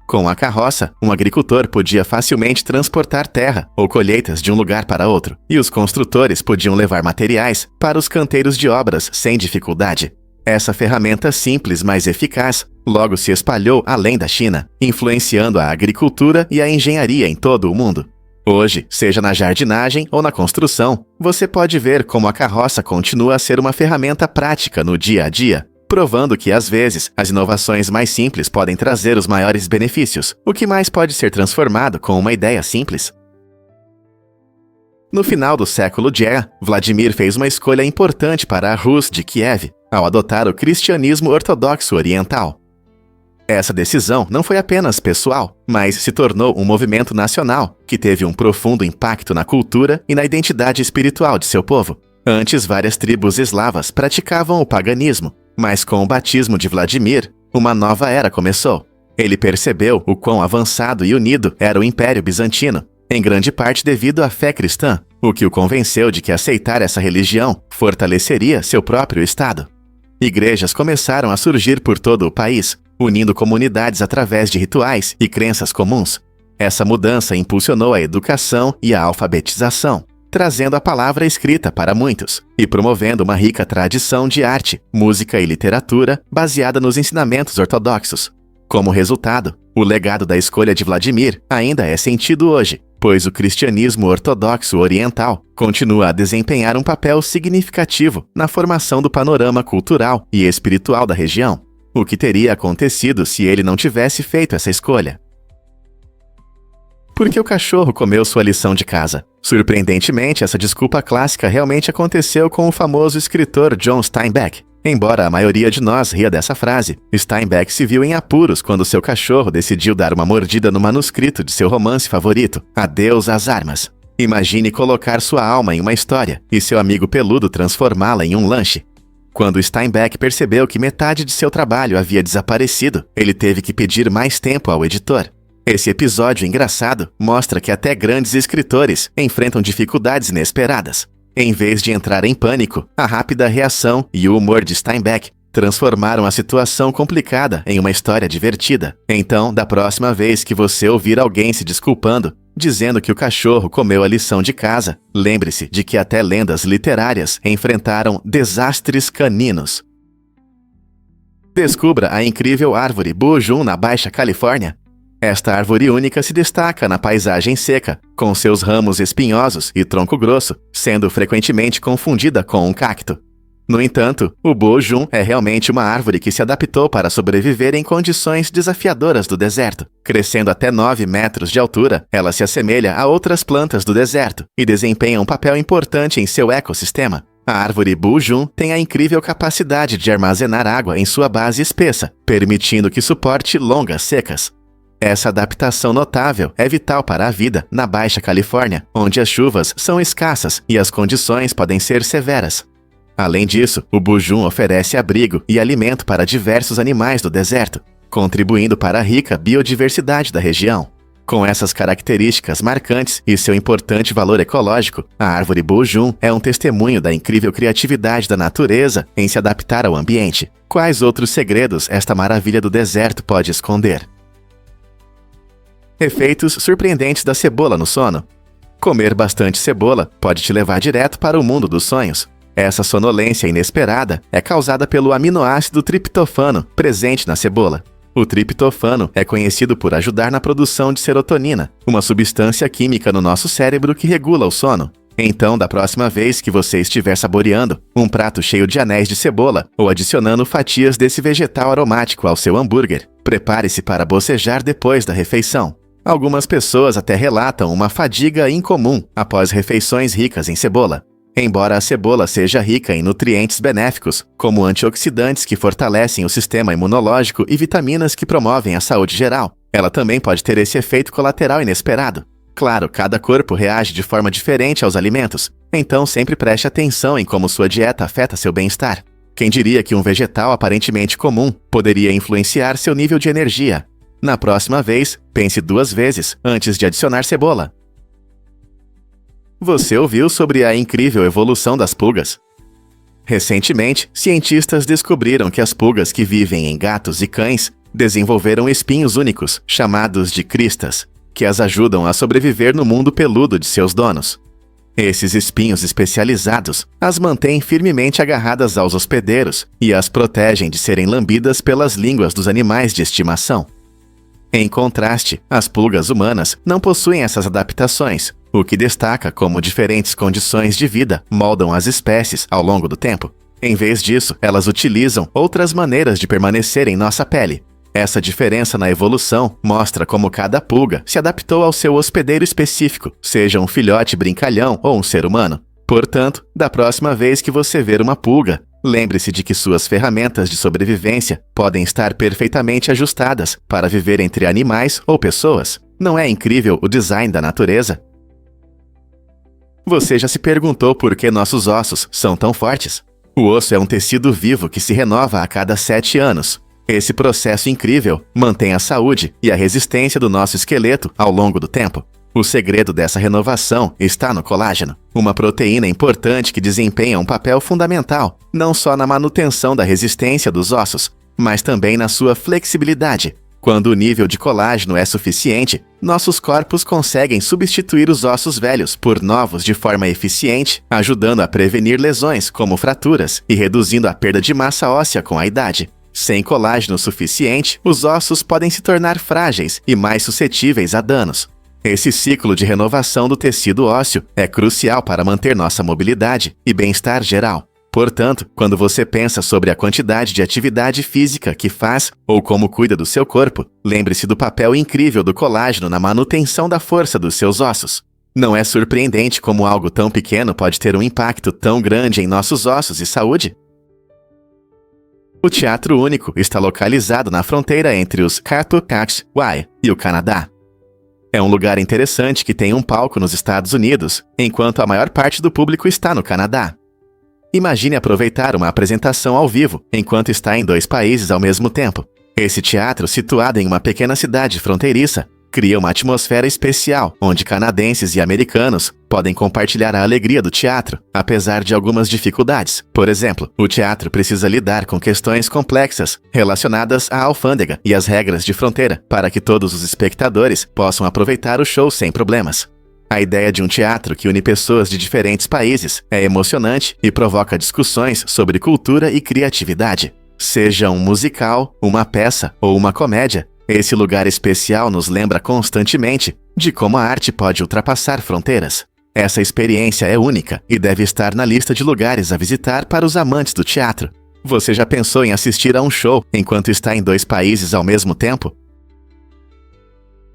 Com a carroça, um agricultor podia facilmente transportar terra ou colheitas de um lugar para outro, e os construtores podiam levar materiais para os canteiros de obras sem dificuldade. Essa ferramenta simples, mas eficaz, logo se espalhou além da China, influenciando a agricultura e a engenharia em todo o mundo. Hoje, seja na jardinagem ou na construção, você pode ver como a carroça continua a ser uma ferramenta prática no dia a dia, provando que, às vezes, as inovações mais simples podem trazer os maiores benefícios. O que mais pode ser transformado com uma ideia simples? No final do século X, Vladimir fez uma escolha importante para a Rus de Kiev, ao adotar o cristianismo ortodoxo oriental. Essa decisão não foi apenas pessoal, mas se tornou um movimento nacional, que teve um profundo impacto na cultura e na identidade espiritual de seu povo. Antes, várias tribos eslavas praticavam o paganismo, mas com o batismo de Vladimir, uma nova era começou. Ele percebeu o quão avançado e unido era o Império Bizantino, em grande parte devido à fé cristã, o que o convenceu de que aceitar essa religião fortaleceria seu próprio Estado. Igrejas começaram a surgir por todo o país, unindo comunidades através de rituais e crenças comuns. Essa mudança impulsionou a educação e a alfabetização, trazendo a palavra escrita para muitos e promovendo uma rica tradição de arte, música e literatura baseada nos ensinamentos ortodoxos. Como resultado, o legado da escolha de Vladimir ainda é sentido hoje, pois o cristianismo ortodoxo oriental continua a desempenhar um papel significativo na formação do panorama cultural e espiritual da região. O que teria acontecido se ele não tivesse feito essa escolha? Por que o cachorro comeu sua lição de casa? Surpreendentemente, essa desculpa clássica realmente aconteceu com o famoso escritor John Steinbeck. Embora a maioria de nós ria dessa frase, Steinbeck se viu em apuros quando seu cachorro decidiu dar uma mordida no manuscrito de seu romance favorito, Adeus às Armas. Imagine colocar sua alma em uma história e seu amigo peludo transformá-la em um lanche. Quando Steinbeck percebeu que metade de seu trabalho havia desaparecido, ele teve que pedir mais tempo ao editor. Esse episódio engraçado mostra que até grandes escritores enfrentam dificuldades inesperadas. Em vez de entrar em pânico, a rápida reação e o humor de Steinbeck transformaram a situação complicada em uma história divertida. Então, da próxima vez que você ouvir alguém se desculpando, dizendo que o cachorro comeu a lição de casa, lembre-se de que até lendas literárias enfrentaram desastres caninos. Descubra a incrível árvore Boojum na Baixa Califórnia. Esta árvore única se destaca na paisagem seca, com seus ramos espinhosos e tronco grosso, sendo frequentemente confundida com um cacto. No entanto, o Boojum é realmente uma árvore que se adaptou para sobreviver em condições desafiadoras do deserto. Crescendo até 9 metros de altura, ela se assemelha a outras plantas do deserto e desempenha um papel importante em seu ecossistema. A árvore Boojum tem a incrível capacidade de armazenar água em sua base espessa, permitindo que suporte longas secas. Essa adaptação notável é vital para a vida na Baixa Califórnia, onde as chuvas são escassas e as condições podem ser severas. Além disso, o Boojum oferece abrigo e alimento para diversos animais do deserto, contribuindo para a rica biodiversidade da região. Com essas características marcantes e seu importante valor ecológico, a árvore Boojum é um testemunho da incrível criatividade da natureza em se adaptar ao ambiente. Quais outros segredos esta maravilha do deserto pode esconder? Efeitos surpreendentes da cebola no sono. Comer bastante cebola pode te levar direto para o mundo dos sonhos. Essa sonolência inesperada é causada pelo aminoácido triptofano presente na cebola. O triptofano é conhecido por ajudar na produção de serotonina, uma substância química no nosso cérebro que regula o sono. Então, da próxima vez que você estiver saboreando um prato cheio de anéis de cebola ou adicionando fatias desse vegetal aromático ao seu hambúrguer, prepare-se para bocejar depois da refeição. Algumas pessoas até relatam uma fadiga incomum após refeições ricas em cebola. Embora a cebola seja rica em nutrientes benéficos, como antioxidantes que fortalecem o sistema imunológico e vitaminas que promovem a saúde geral, ela também pode ter esse efeito colateral inesperado. Claro, cada corpo reage de forma diferente aos alimentos, então sempre preste atenção em como sua dieta afeta seu bem-estar. Quem diria que um vegetal aparentemente comum poderia influenciar seu nível de energia? Na próxima vez, pense 2 vezes antes de adicionar cebola. Você ouviu sobre a incrível evolução das pulgas? Recentemente, cientistas descobriram que as pulgas que vivem em gatos e cães desenvolveram espinhos únicos, chamados de cristas, que as ajudam a sobreviver no mundo peludo de seus donos. Esses espinhos especializados as mantêm firmemente agarradas aos hospedeiros e as protegem de serem lambidas pelas línguas dos animais de estimação. Em contraste, as pulgas humanas não possuem essas adaptações, o que destaca como diferentes condições de vida moldam as espécies ao longo do tempo. Em vez disso, elas utilizam outras maneiras de permanecer em nossa pele. Essa diferença na evolução mostra como cada pulga se adaptou ao seu hospedeiro específico, seja um filhote brincalhão ou um ser humano. Portanto, da próxima vez que você ver uma pulga, lembre-se de que suas ferramentas de sobrevivência podem estar perfeitamente ajustadas para viver entre animais ou pessoas. Não é incrível o design da natureza? Você já se perguntou por que nossos ossos são tão fortes? O osso é um tecido vivo que se renova a cada 7 anos. Esse processo incrível mantém a saúde e a resistência do nosso esqueleto ao longo do tempo. O segredo dessa renovação está no colágeno, uma proteína importante que desempenha um papel fundamental, não só na manutenção da resistência dos ossos, mas também na sua flexibilidade. Quando o nível de colágeno é suficiente, nossos corpos conseguem substituir os ossos velhos por novos de forma eficiente, ajudando a prevenir lesões como fraturas e reduzindo a perda de massa óssea com a idade. Sem colágeno suficiente, os ossos podem se tornar frágeis e mais suscetíveis a danos. Esse ciclo de renovação do tecido ósseo é crucial para manter nossa mobilidade e bem-estar geral. Portanto, quando você pensa sobre a quantidade de atividade física que faz ou como cuida do seu corpo, lembre-se do papel incrível do colágeno na manutenção da força dos seus ossos. Não é surpreendente como algo tão pequeno pode ter um impacto tão grande em nossos ossos e saúde? O Teatro Único está localizado na fronteira entre os Katuqatsi e o Canadá. É um lugar interessante que tem um palco nos Estados Unidos, enquanto a maior parte do público está no Canadá. Imagine aproveitar uma apresentação ao vivo enquanto está em 2 países ao mesmo tempo. Esse teatro, situado em uma pequena cidade fronteiriça, cria uma atmosfera especial, onde canadenses e americanos podem compartilhar a alegria do teatro, apesar de algumas dificuldades. Por exemplo, o teatro precisa lidar com questões complexas relacionadas à alfândega e às regras de fronteira, para que todos os espectadores possam aproveitar o show sem problemas. A ideia de um teatro que une pessoas de diferentes países é emocionante e provoca discussões sobre cultura e criatividade. Seja um musical, uma peça ou uma comédia, esse lugar especial nos lembra constantemente de como a arte pode ultrapassar fronteiras. Essa experiência é única e deve estar na lista de lugares a visitar para os amantes do teatro. Você já pensou em assistir a um show enquanto está em 2 países ao mesmo tempo?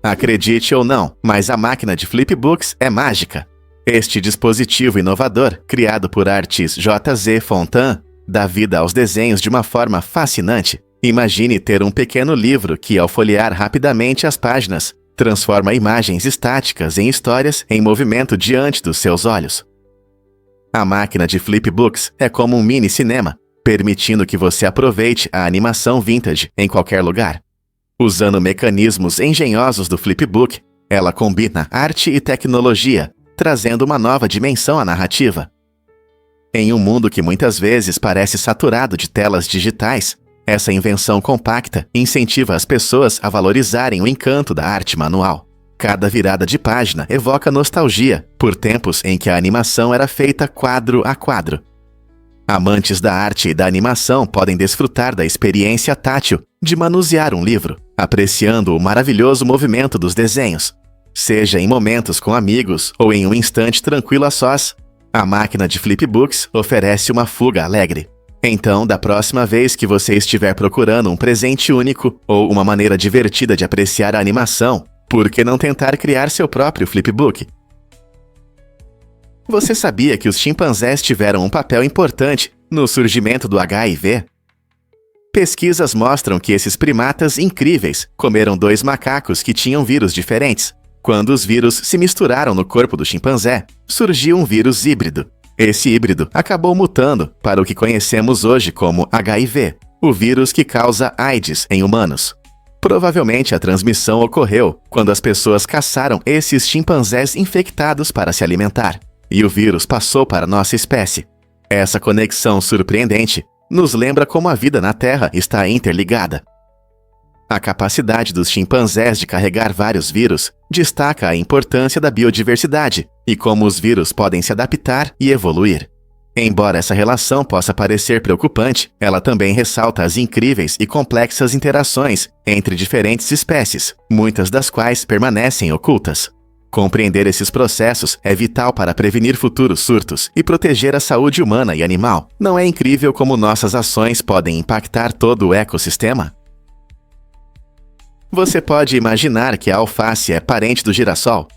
Acredite ou não, mas a máquina de Flipbooks é mágica. Este dispositivo inovador, criado por Artis J.Z. Fontan, dá vida aos desenhos de uma forma fascinante. Imagine ter um pequeno livro que, ao folhear rapidamente as páginas, transforma imagens estáticas em histórias em movimento diante dos seus olhos. A máquina de Flipbooks é como um mini-cinema, permitindo que você aproveite a animação vintage em qualquer lugar. Usando mecanismos engenhosos do Flipbook, ela combina arte e tecnologia, trazendo uma nova dimensão à narrativa. Em um mundo que muitas vezes parece saturado de telas digitais, essa invenção compacta incentiva as pessoas a valorizarem o encanto da arte manual. Cada virada de página evoca nostalgia por tempos em que a animação era feita quadro a quadro. Amantes da arte e da animação podem desfrutar da experiência tátil de manusear um livro, apreciando o maravilhoso movimento dos desenhos. seja em momentos com amigos ou em um instante tranquilo a sós. A máquina de flipbooks oferece uma fuga alegre. Então, da próxima vez que você estiver procurando um presente único ou uma maneira divertida de apreciar a animação, por que não tentar criar seu próprio flipbook? Você sabia que os chimpanzés tiveram um papel importante no surgimento do HIV? Pesquisas mostram que esses primatas incríveis comeram 2 macacos que tinham vírus diferentes. Quando os vírus se misturaram no corpo do chimpanzé, surgiu um vírus híbrido. Esse híbrido acabou mutando para o que conhecemos hoje como HIV, o vírus que causa AIDS em humanos. Provavelmente a transmissão ocorreu quando as pessoas caçaram esses chimpanzés infectados para se alimentar, e o vírus passou para nossa espécie. Essa conexão surpreendente nos lembra como a vida na Terra está interligada. A capacidade dos chimpanzés de carregar vários vírus destaca a importância da biodiversidade e como os vírus podem se adaptar e evoluir. Embora essa relação possa parecer preocupante, ela também ressalta as incríveis e complexas interações entre diferentes espécies, muitas das quais permanecem ocultas. Compreender esses processos é vital para prevenir futuros surtos e proteger a saúde humana e animal. Não é incrível como nossas ações podem impactar todo o ecossistema? Você pode imaginar que a alface é parente do girassol?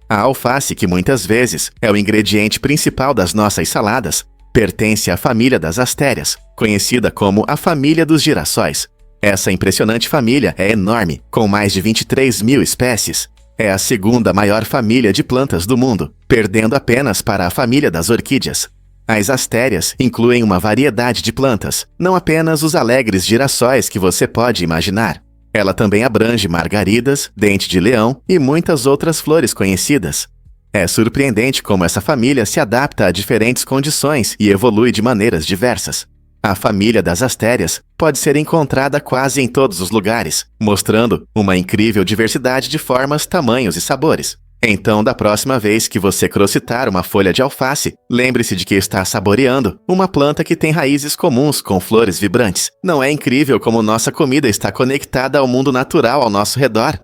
A alface, que muitas vezes é o ingrediente principal das nossas saladas, pertence à família das astérias, conhecida como a família dos girassóis. Essa impressionante família é enorme, com mais de 23 mil espécies. É a segunda maior família de plantas do mundo, perdendo apenas para a família das orquídeas. As astérias incluem uma variedade de plantas, não apenas os alegres girassóis que você pode imaginar. Ela também abrange margaridas, dente de leão e muitas outras flores conhecidas. É surpreendente como essa família se adapta a diferentes condições e evolui de maneiras diversas. A família das astérias pode ser encontrada quase em todos os lugares, mostrando uma incrível diversidade de formas, tamanhos e sabores. Então, da próxima vez que você crocitar uma folha de alface, lembre-se de que está saboreando uma planta que tem raízes comuns com flores vibrantes. Não é incrível como nossa comida está conectada ao mundo natural ao nosso redor?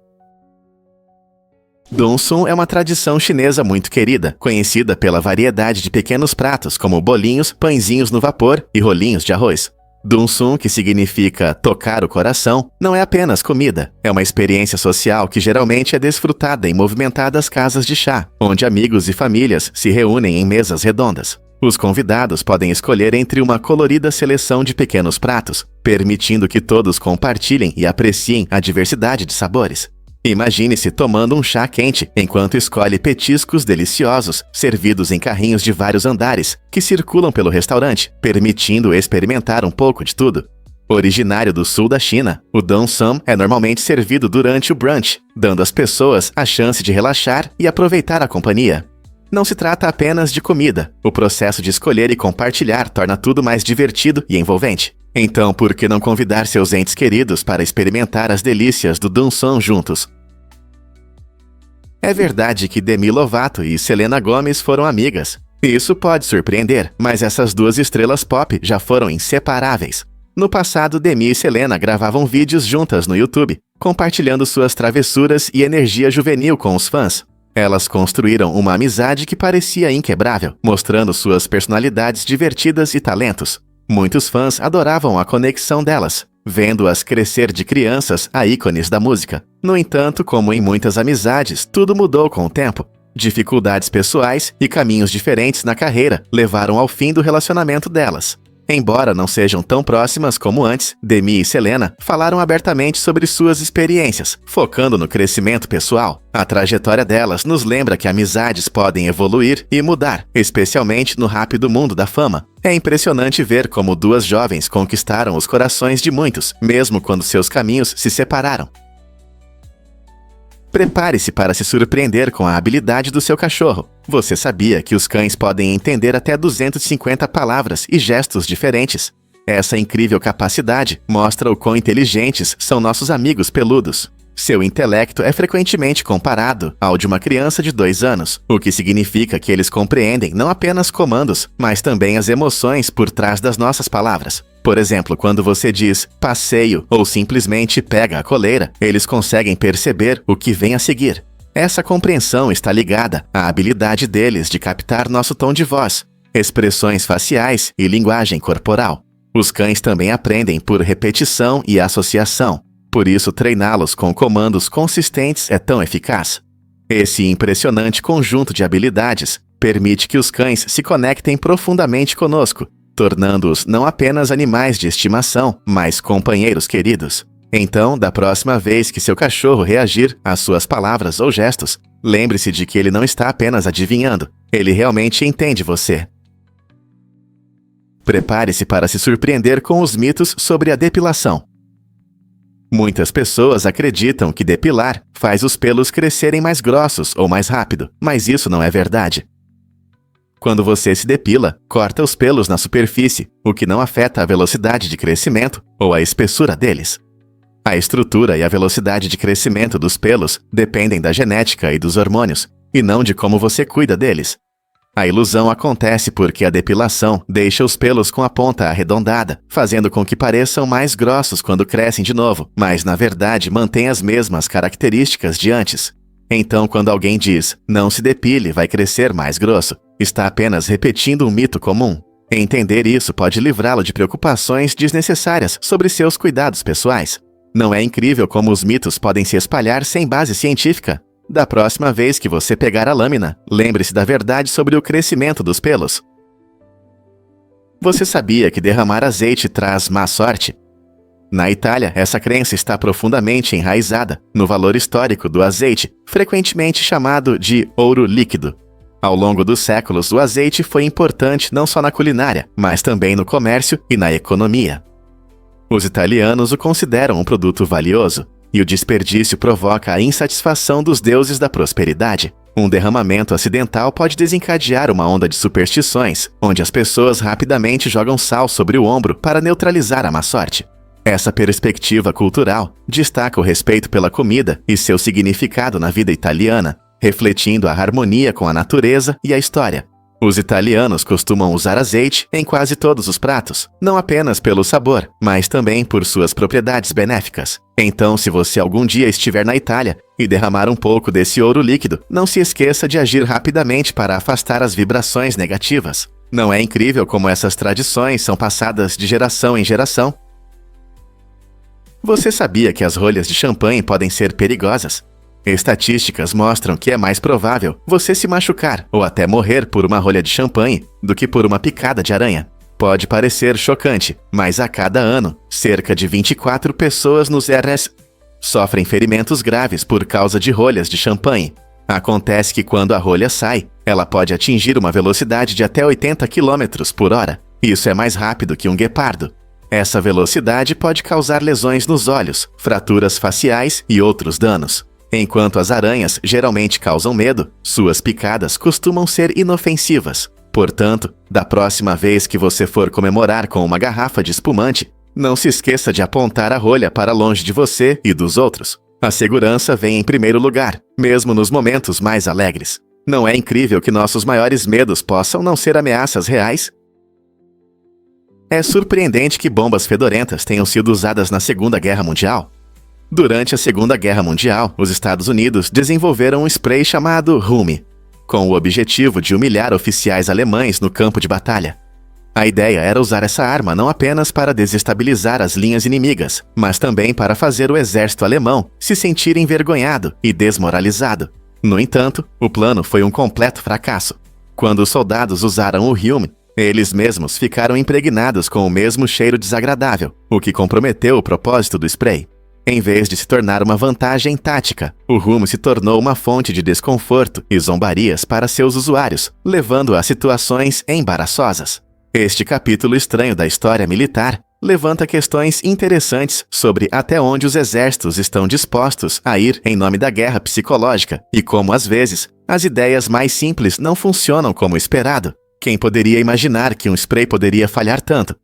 Dum-sum é uma tradição chinesa muito querida, conhecida pela variedade de pequenos pratos como bolinhos, pãezinhos no vapor e rolinhos de arroz. Dum-sum, que significa tocar o coração, não é apenas comida. É uma experiência social que geralmente é desfrutada em movimentadas casas de chá, onde amigos e famílias se reúnem em mesas redondas. Os convidados podem escolher entre uma colorida seleção de pequenos pratos, permitindo que todos compartilhem e apreciem a diversidade de sabores. Imagine-se tomando um chá quente enquanto escolhe petiscos deliciosos, servidos em carrinhos de vários andares, que circulam pelo restaurante, permitindo experimentar um pouco de tudo. Originário do sul da China, o Dum-sum é normalmente servido durante o brunch, dando às pessoas a chance de relaxar e aproveitar a companhia. Não se trata apenas de comida, o processo de escolher e compartilhar torna tudo mais divertido e envolvente. Então, por que não convidar seus entes queridos para experimentar as delícias do Dum-sum juntos? É verdade que Demi Lovato e Selena Gomez foram amigas. Isso pode surpreender, mas essas duas estrelas pop já foram inseparáveis. No passado, Demi e Selena gravavam vídeos juntas no YouTube, compartilhando suas travessuras e energia juvenil com os fãs. Elas construíram uma amizade que parecia inquebrável, mostrando suas personalidades divertidas e talentos. Muitos fãs adoravam a conexão delas, vendo-as crescer de crianças a ícones da música. No entanto, como em muitas amizades, tudo mudou com o tempo. Dificuldades pessoais e caminhos diferentes na carreira levaram ao fim do relacionamento delas. Embora não sejam tão próximas como antes, Demi e Selena falaram abertamente sobre suas experiências, focando no crescimento pessoal. A trajetória delas nos lembra que amizades podem evoluir e mudar, especialmente no rápido mundo da fama. É impressionante ver como duas jovens conquistaram os corações de muitos, mesmo quando seus caminhos se separaram. Prepare-se para se surpreender com a habilidade do seu cachorro. Você sabia que os cães podem entender até 250 palavras e gestos diferentes? Essa incrível capacidade mostra o quão inteligentes são nossos amigos peludos. Seu intelecto é frequentemente comparado ao de uma criança de 2 anos, o que significa que eles compreendem não apenas comandos, mas também as emoções por trás das nossas palavras. Por exemplo, quando você diz passeio ou simplesmente pega a coleira, eles conseguem perceber o que vem a seguir. Essa compreensão está ligada à habilidade deles de captar nosso tom de voz, expressões faciais e linguagem corporal. Os cães também aprendem por repetição e associação, por isso treiná-los com comandos consistentes é tão eficaz. Esse impressionante conjunto de habilidades permite que os cães se conectem profundamente conosco, tornando-os não apenas animais de estimação, mas companheiros queridos. Então, da próxima vez que seu cachorro reagir às suas palavras ou gestos, lembre-se de que ele não está apenas adivinhando, ele realmente entende você. Prepare-se para se surpreender com os mitos sobre a depilação. Muitas pessoas acreditam que depilar faz os pelos crescerem mais grossos ou mais rápido, mas isso não é verdade. Quando você se depila, corta os pelos na superfície, o que não afeta a velocidade de crescimento ou a espessura deles. A estrutura e a velocidade de crescimento dos pelos dependem da genética e dos hormônios, e não de como você cuida deles. A ilusão acontece porque a depilação deixa os pelos com a ponta arredondada, fazendo com que pareçam mais grossos quando crescem de novo, mas na verdade mantém as mesmas características de antes. Então, quando alguém diz, não se depile, vai crescer mais grosso, está apenas repetindo um mito comum. Entender isso pode livrá-lo de preocupações desnecessárias sobre seus cuidados pessoais. Não é incrível como os mitos podem se espalhar sem base científica? Da próxima vez que você pegar a lâmina, lembre-se da verdade sobre o crescimento dos pelos. Você sabia que derramar azeite traz má sorte? Na Itália, essa crença está profundamente enraizada no valor histórico do azeite, frequentemente chamado de ouro líquido. Ao longo dos séculos, o azeite foi importante não só na culinária, mas também no comércio e na economia. Os italianos o consideram um produto valioso, e o desperdício provoca a insatisfação dos deuses da prosperidade. Um derramamento acidental pode desencadear uma onda de superstições, onde as pessoas rapidamente jogam sal sobre o ombro para neutralizar a má sorte. Essa perspectiva cultural destaca o respeito pela comida e seu significado na vida italiana, refletindo a harmonia com a natureza e a história. Os italianos costumam usar azeite em quase todos os pratos, não apenas pelo sabor, mas também por suas propriedades benéficas. Então, se você algum dia estiver na Itália e derramar um pouco desse ouro líquido, não se esqueça de agir rapidamente para afastar as vibrações negativas. Não é incrível como essas tradições são passadas de geração em geração? Você sabia que as rolhas de champanhe podem ser perigosas? Estatísticas mostram que é mais provável você se machucar ou até morrer por uma rolha de champanhe do que por uma picada de aranha. Pode parecer chocante, mas a cada ano, cerca de 24 pessoas nos RS sofrem ferimentos graves por causa de rolhas de champanhe. Acontece que quando a rolha sai, ela pode atingir uma velocidade de até 80 km por hora. Isso é mais rápido que um guepardo. Essa velocidade pode causar lesões nos olhos, fraturas faciais e outros danos. Enquanto as aranhas geralmente causam medo, suas picadas costumam ser inofensivas. Portanto, da próxima vez que você for comemorar com uma garrafa de espumante, não se esqueça de apontar a rolha para longe de você e dos outros. A segurança vem em primeiro lugar, mesmo nos momentos mais alegres. Não é incrível que nossos maiores medos possam não ser ameaças reais? É surpreendente que bombas fedorentas tenham sido usadas na Segunda Guerra Mundial. Durante a Segunda Guerra Mundial, os Estados Unidos desenvolveram um spray chamado Hume, com o objetivo de humilhar oficiais alemães no campo de batalha. A ideia era usar essa arma não apenas para desestabilizar as linhas inimigas, mas também para fazer o exército alemão se sentir envergonhado e desmoralizado. No entanto, o plano foi um completo fracasso. Quando os soldados usaram o Hume, eles mesmos ficaram impregnados com o mesmo cheiro desagradável, o que comprometeu o propósito do spray. Em vez de se tornar uma vantagem tática, o Hume se tornou uma fonte de desconforto e zombarias para seus usuários, levando a situações embaraçosas. Este capítulo estranho da história militar levanta questões interessantes sobre até onde os exércitos estão dispostos a ir em nome da guerra psicológica e como, às vezes, as ideias mais simples não funcionam como esperado. Quem poderia imaginar que um spray poderia falhar tanto?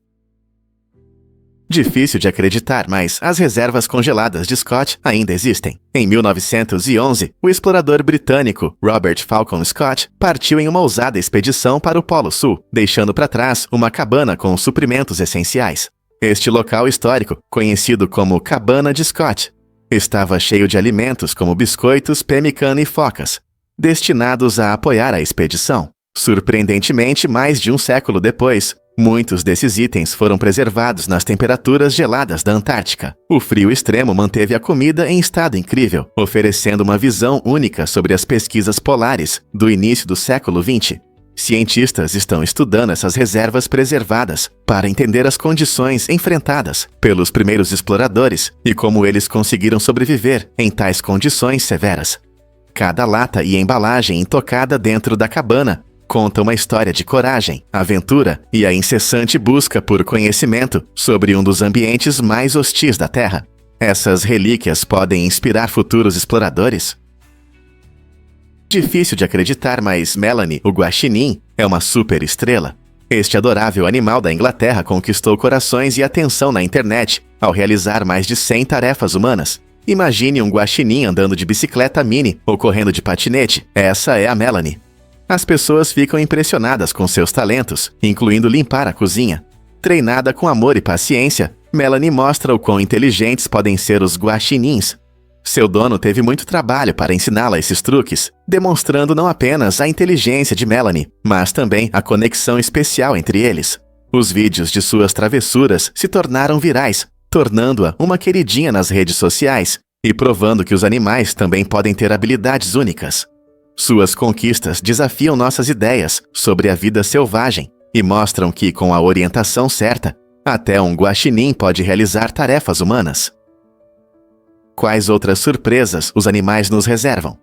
Difícil de acreditar, mas as reservas congeladas de Scott ainda existem. Em 1911, o explorador britânico Robert Falcon Scott partiu em uma ousada expedição para o Polo Sul, deixando para trás uma cabana com suprimentos essenciais. Este local histórico, conhecido como Cabana de Scott, Estava cheio de alimentos como biscoitos, pemmican e focas, destinados a apoiar a expedição. Surpreendentemente, mais de um século depois, muitos desses itens foram preservados nas temperaturas geladas da Antártica. O frio extremo manteve a comida em estado incrível, oferecendo uma visão única sobre as pesquisas polares do início do século XX. Cientistas estão estudando essas reservas preservadas para entender as condições enfrentadas pelos primeiros exploradores e como eles conseguiram sobreviver em tais condições severas. Cada lata e embalagem intocada dentro da cabana conta uma história de coragem, aventura e a incessante busca por conhecimento sobre um dos ambientes mais hostis da Terra. Essas relíquias podem inspirar futuros exploradores? Difícil de acreditar, mas Melanie, o guaxinim, é uma super estrela. Este adorável animal da Inglaterra conquistou corações e atenção na internet ao realizar mais de 100 tarefas humanas. Imagine um guaxinim andando de bicicleta mini ou correndo de patinete. Essa é a Melanie. As pessoas ficam impressionadas com seus talentos, incluindo limpar a cozinha. Treinada com amor e paciência, Melanie mostra o quão inteligentes podem ser os guaxinins. Seu dono teve muito trabalho para ensiná-la esses truques, demonstrando não apenas a inteligência de Melanie, mas também a conexão especial entre eles. Os vídeos de suas travessuras se tornaram virais, tornando-a uma queridinha nas redes sociais e provando que os animais também podem ter habilidades únicas. Suas conquistas desafiam nossas ideias sobre a vida selvagem e mostram que, com a orientação certa, até um guaxinim pode realizar tarefas humanas. Quais outras surpresas os animais nos reservam?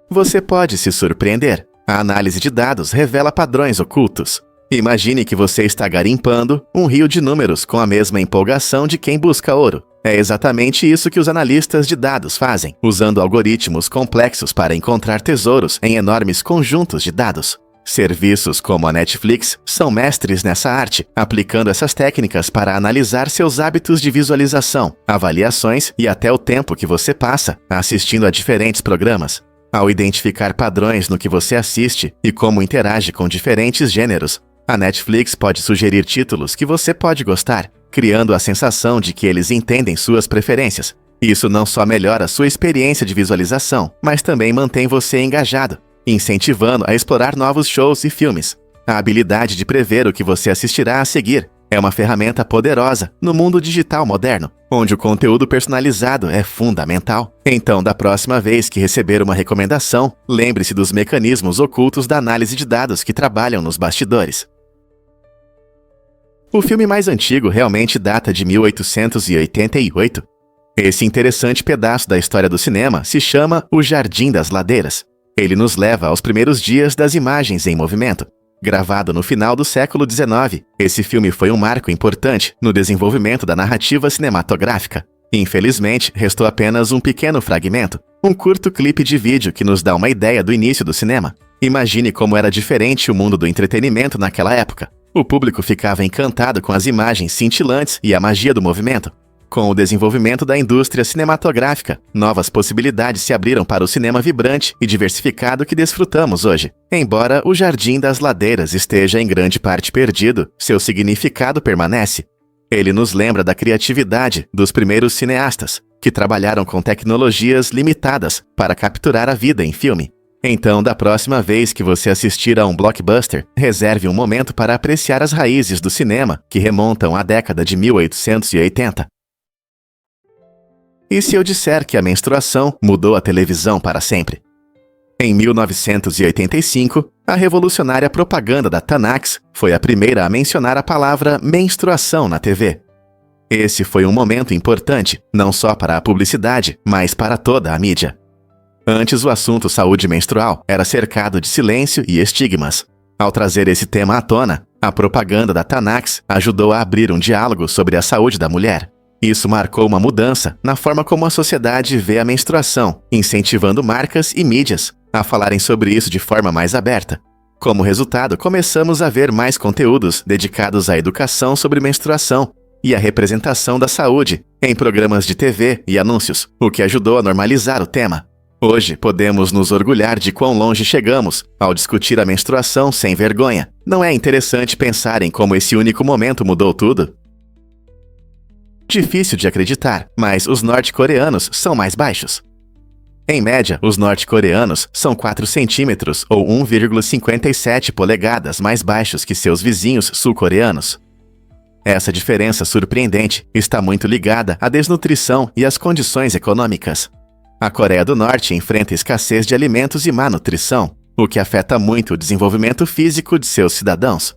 Você pode se surpreender. A análise de dados revela padrões ocultos. Imagine que você está garimpando um rio de números com a mesma empolgação de quem busca ouro. É exatamente isso que os analistas de dados fazem, usando algoritmos complexos para encontrar tesouros em enormes conjuntos de dados. Serviços como a Netflix são mestres nessa arte, aplicando essas técnicas para analisar seus hábitos de visualização, avaliações e até o tempo que você passa assistindo a diferentes programas. Ao identificar padrões no que você assiste e como interage com diferentes gêneros, a Netflix pode sugerir títulos que você pode gostar, criando a sensação de que eles entendem suas preferências. Isso não só melhora sua experiência de visualização, mas também mantém você engajado, incentivando a explorar novos shows e filmes. A habilidade de prever o que você assistirá a seguir é uma ferramenta poderosa no mundo digital moderno, onde o conteúdo personalizado é fundamental. Então, da próxima vez que receber uma recomendação, lembre-se dos mecanismos ocultos da análise de dados que trabalham nos bastidores. O filme mais antigo realmente data de 1888. Esse interessante pedaço da história do cinema se chama O Jardim das Ladeiras. Ele nos leva aos primeiros dias das imagens em movimento. Gravado no final do século XIX, esse filme foi um marco importante no desenvolvimento da narrativa cinematográfica. Infelizmente, restou apenas um pequeno fragmento, um curto clipe de vídeo que nos dá uma ideia do início do cinema. Imagine como era diferente o mundo do entretenimento naquela época. O público ficava encantado com as imagens cintilantes e a magia do movimento. Com o desenvolvimento da indústria cinematográfica, novas possibilidades se abriram para o cinema vibrante e diversificado que desfrutamos hoje. Embora O Jardim das Ladeiras esteja em grande parte perdido, seu significado permanece. Ele nos lembra da criatividade dos primeiros cineastas, que trabalharam com tecnologias limitadas para capturar a vida em filme. Então, da próxima vez que você assistir a um blockbuster, reserve um momento para apreciar as raízes do cinema que remontam à década de 1880. E se eu disser que a menstruação mudou a televisão para sempre? Em 1985, a revolucionária propaganda da Tanax foi a primeira a mencionar a palavra menstruação na TV. Esse foi um momento importante, não só para a publicidade, mas para toda a mídia. Antes, o assunto saúde menstrual era cercado de silêncio e estigmas. Ao trazer esse tema à tona, a propaganda da Tanax ajudou a abrir um diálogo sobre a saúde da mulher. Isso marcou uma mudança na forma como a sociedade vê a menstruação, incentivando marcas e mídias a falarem sobre isso de forma mais aberta. Como resultado, começamos a ver mais conteúdos dedicados à educação sobre menstruação e à representação da saúde em programas de TV e anúncios, o que ajudou a normalizar o tema. Hoje, podemos nos orgulhar de quão longe chegamos ao discutir a menstruação sem vergonha. Não é interessante pensar em como esse único momento mudou tudo? Difícil de acreditar, mas os norte-coreanos são mais baixos. Em média, os norte-coreanos são 4 centímetros ou 1,57 polegadas mais baixos que seus vizinhos sul-coreanos. Essa diferença surpreendente está muito ligada à desnutrição e às condições econômicas. A Coreia do Norte enfrenta escassez de alimentos e má nutrição, o que afeta muito o desenvolvimento físico de seus cidadãos.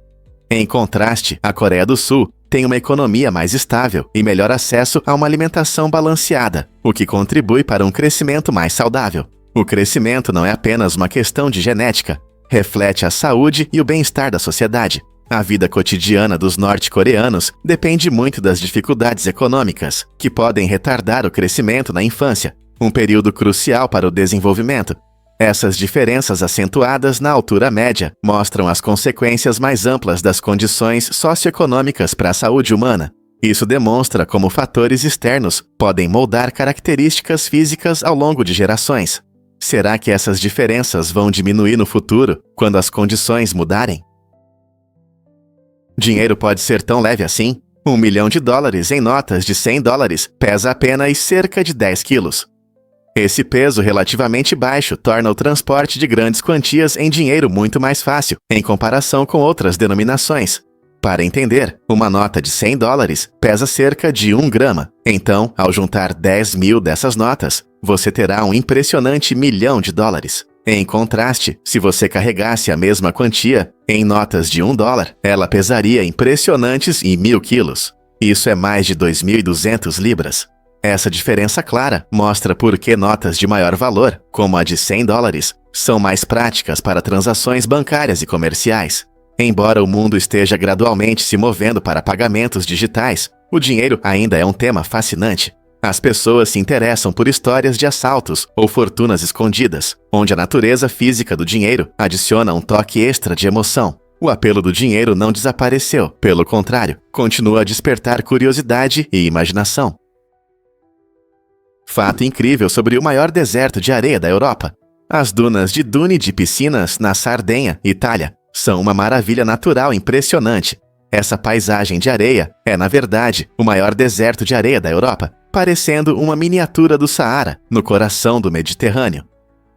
Em contraste, a Coreia do Sul tem uma economia mais estável e melhor acesso a uma alimentação balanceada, o que contribui para um crescimento mais saudável. O crescimento não é apenas uma questão de genética, reflete a saúde e o bem-estar da sociedade. A vida cotidiana dos norte-coreanos depende muito das dificuldades econômicas, que podem retardar o crescimento na infância, um período crucial para o desenvolvimento. Essas diferenças acentuadas na altura média mostram as consequências mais amplas das condições socioeconômicas para a saúde humana. Isso demonstra como fatores externos podem moldar características físicas ao longo de gerações. Será que essas diferenças vão diminuir no futuro, quando as condições mudarem? Dinheiro pode ser tão leve assim? $1 milhão em notas de $100 pesa apenas cerca de 10 quilos. Esse peso relativamente baixo torna o transporte de grandes quantias em dinheiro muito mais fácil, em comparação com outras denominações. Para entender, uma nota de $100 pesa cerca de 1 grama. Então, ao juntar 10 mil dessas notas, você terá um impressionante $1 milhão. Em contraste, se você carregasse a mesma quantia em notas de $1, ela pesaria impressionantes 1.000 quilos. Isso é mais de 2.200 libras. Essa diferença clara mostra por que notas de maior valor, como a de $100, são mais práticas para transações bancárias e comerciais. Embora o mundo esteja gradualmente se movendo para pagamentos digitais, o dinheiro ainda é um tema fascinante. As pessoas se interessam por histórias de assaltos ou fortunas escondidas, onde a natureza física do dinheiro adiciona um toque extra de emoção. O apelo do dinheiro não desapareceu, pelo contrário, continua a despertar curiosidade e imaginação. Fato incrível sobre o maior deserto de areia da Europa. As dunas de Dune de Piscinas, na Sardenha, Itália, são uma maravilha natural impressionante. Essa paisagem de areia é, na verdade, o maior deserto de areia da Europa, parecendo uma miniatura do Saara, no coração do Mediterrâneo.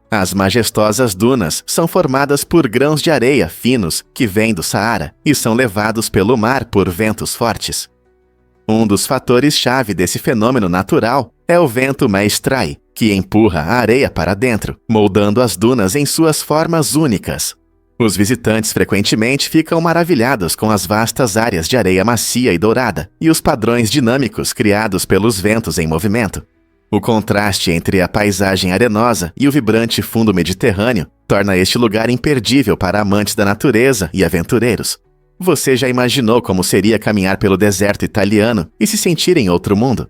As majestosas dunas são formadas por grãos de areia finos que vêm do Saara e são levados pelo mar por ventos fortes. Um dos fatores-chave desse fenômeno natural é o vento Maestrai, que empurra a areia para dentro, moldando as dunas em suas formas únicas. Os visitantes frequentemente ficam maravilhados com as vastas áreas de areia macia e dourada e os padrões dinâmicos criados pelos ventos em movimento. O contraste entre a paisagem arenosa e o vibrante fundo mediterrâneo torna este lugar imperdível para amantes da natureza e aventureiros. Você já imaginou como seria caminhar pelo deserto italiano e se sentir em outro mundo?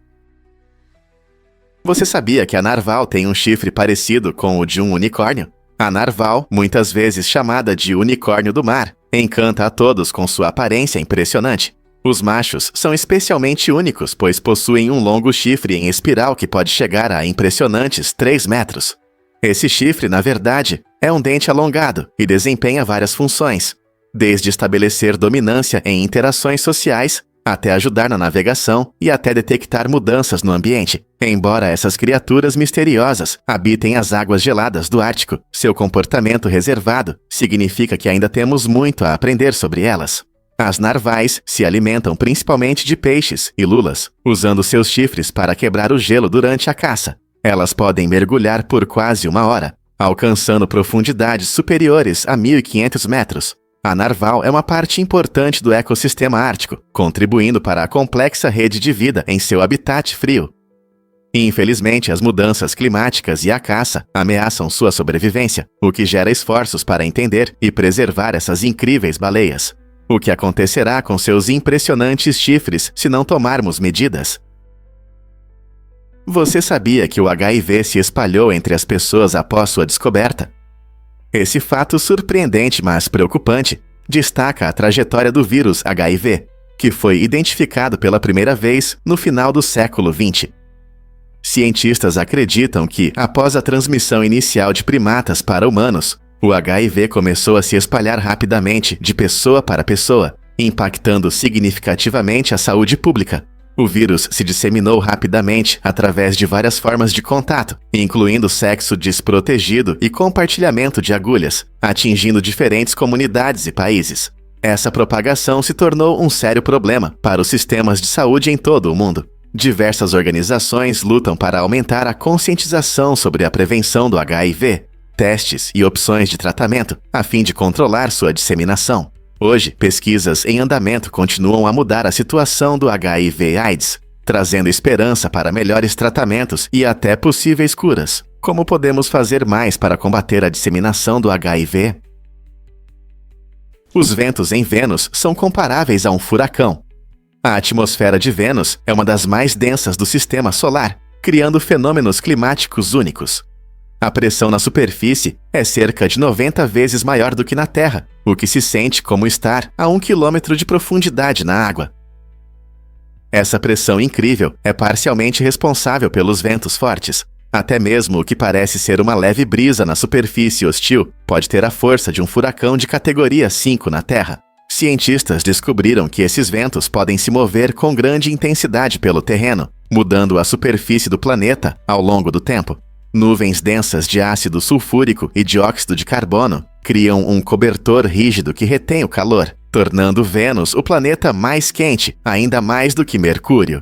Você sabia que a narval tem um chifre parecido com o de um unicórnio? A narval, muitas vezes chamada de unicórnio do mar, encanta a todos com sua aparência impressionante. Os machos são especialmente únicos, pois possuem um longo chifre em espiral que pode chegar a impressionantes 3 metros. Esse chifre, na verdade, é um dente alongado e desempenha várias funções, desde estabelecer dominância em interações sociais, até ajudar na navegação e até detectar mudanças no ambiente. Embora essas criaturas misteriosas habitem as águas geladas do Ártico, seu comportamento reservado significa que ainda temos muito a aprender sobre elas. As narvais se alimentam principalmente de peixes e lulas, usando seus chifres para quebrar o gelo durante a caça. Elas podem mergulhar por quase 1 hora, alcançando profundidades superiores a 1.500 metros. A narval é uma parte importante do ecossistema ártico, contribuindo para a complexa rede de vida em seu habitat frio. Infelizmente, as mudanças climáticas e a caça ameaçam sua sobrevivência, o que gera esforços para entender e preservar essas incríveis baleias. O que acontecerá com seus impressionantes chifres se não tomarmos medidas? Você sabia que o HIV se espalhou entre as pessoas após sua descoberta? Esse fato surpreendente, mas preocupante, destaca a trajetória do vírus HIV, que foi identificado pela primeira vez no final do século XX. Cientistas acreditam que, após a transmissão inicial de primatas para humanos, o HIV começou a se espalhar rapidamente de pessoa para pessoa, impactando significativamente a saúde pública. O vírus se disseminou rapidamente através de várias formas de contato, incluindo sexo desprotegido e compartilhamento de agulhas, atingindo diferentes comunidades e países. Essa propagação se tornou um sério problema para os sistemas de saúde em todo o mundo. Diversas organizações lutam para aumentar a conscientização sobre a prevenção do HIV, testes e opções de tratamento, a fim de controlar sua disseminação. Hoje, pesquisas em andamento continuam a mudar a situação do HIV/AIDS, trazendo esperança para melhores tratamentos e até possíveis curas. Como podemos fazer mais para combater a disseminação do HIV? Os ventos em Vênus são comparáveis a um furacão. A atmosfera de Vênus é uma das mais densas do sistema solar, criando fenômenos climáticos únicos. A pressão na superfície é cerca de 90 vezes maior do que na Terra, o que se sente como estar a 1 quilômetro de profundidade na água. Essa pressão incrível é parcialmente responsável pelos ventos fortes. Até mesmo o que parece ser uma leve brisa na superfície hostil pode ter a força de um furacão de categoria 5 na Terra. Cientistas descobriram que esses ventos podem se mover com grande intensidade pelo terreno, mudando a superfície do planeta ao longo do tempo. Nuvens densas de ácido sulfúrico e dióxido de carbono criam um cobertor rígido que retém o calor, tornando Vênus o planeta mais quente, ainda mais do que Mercúrio.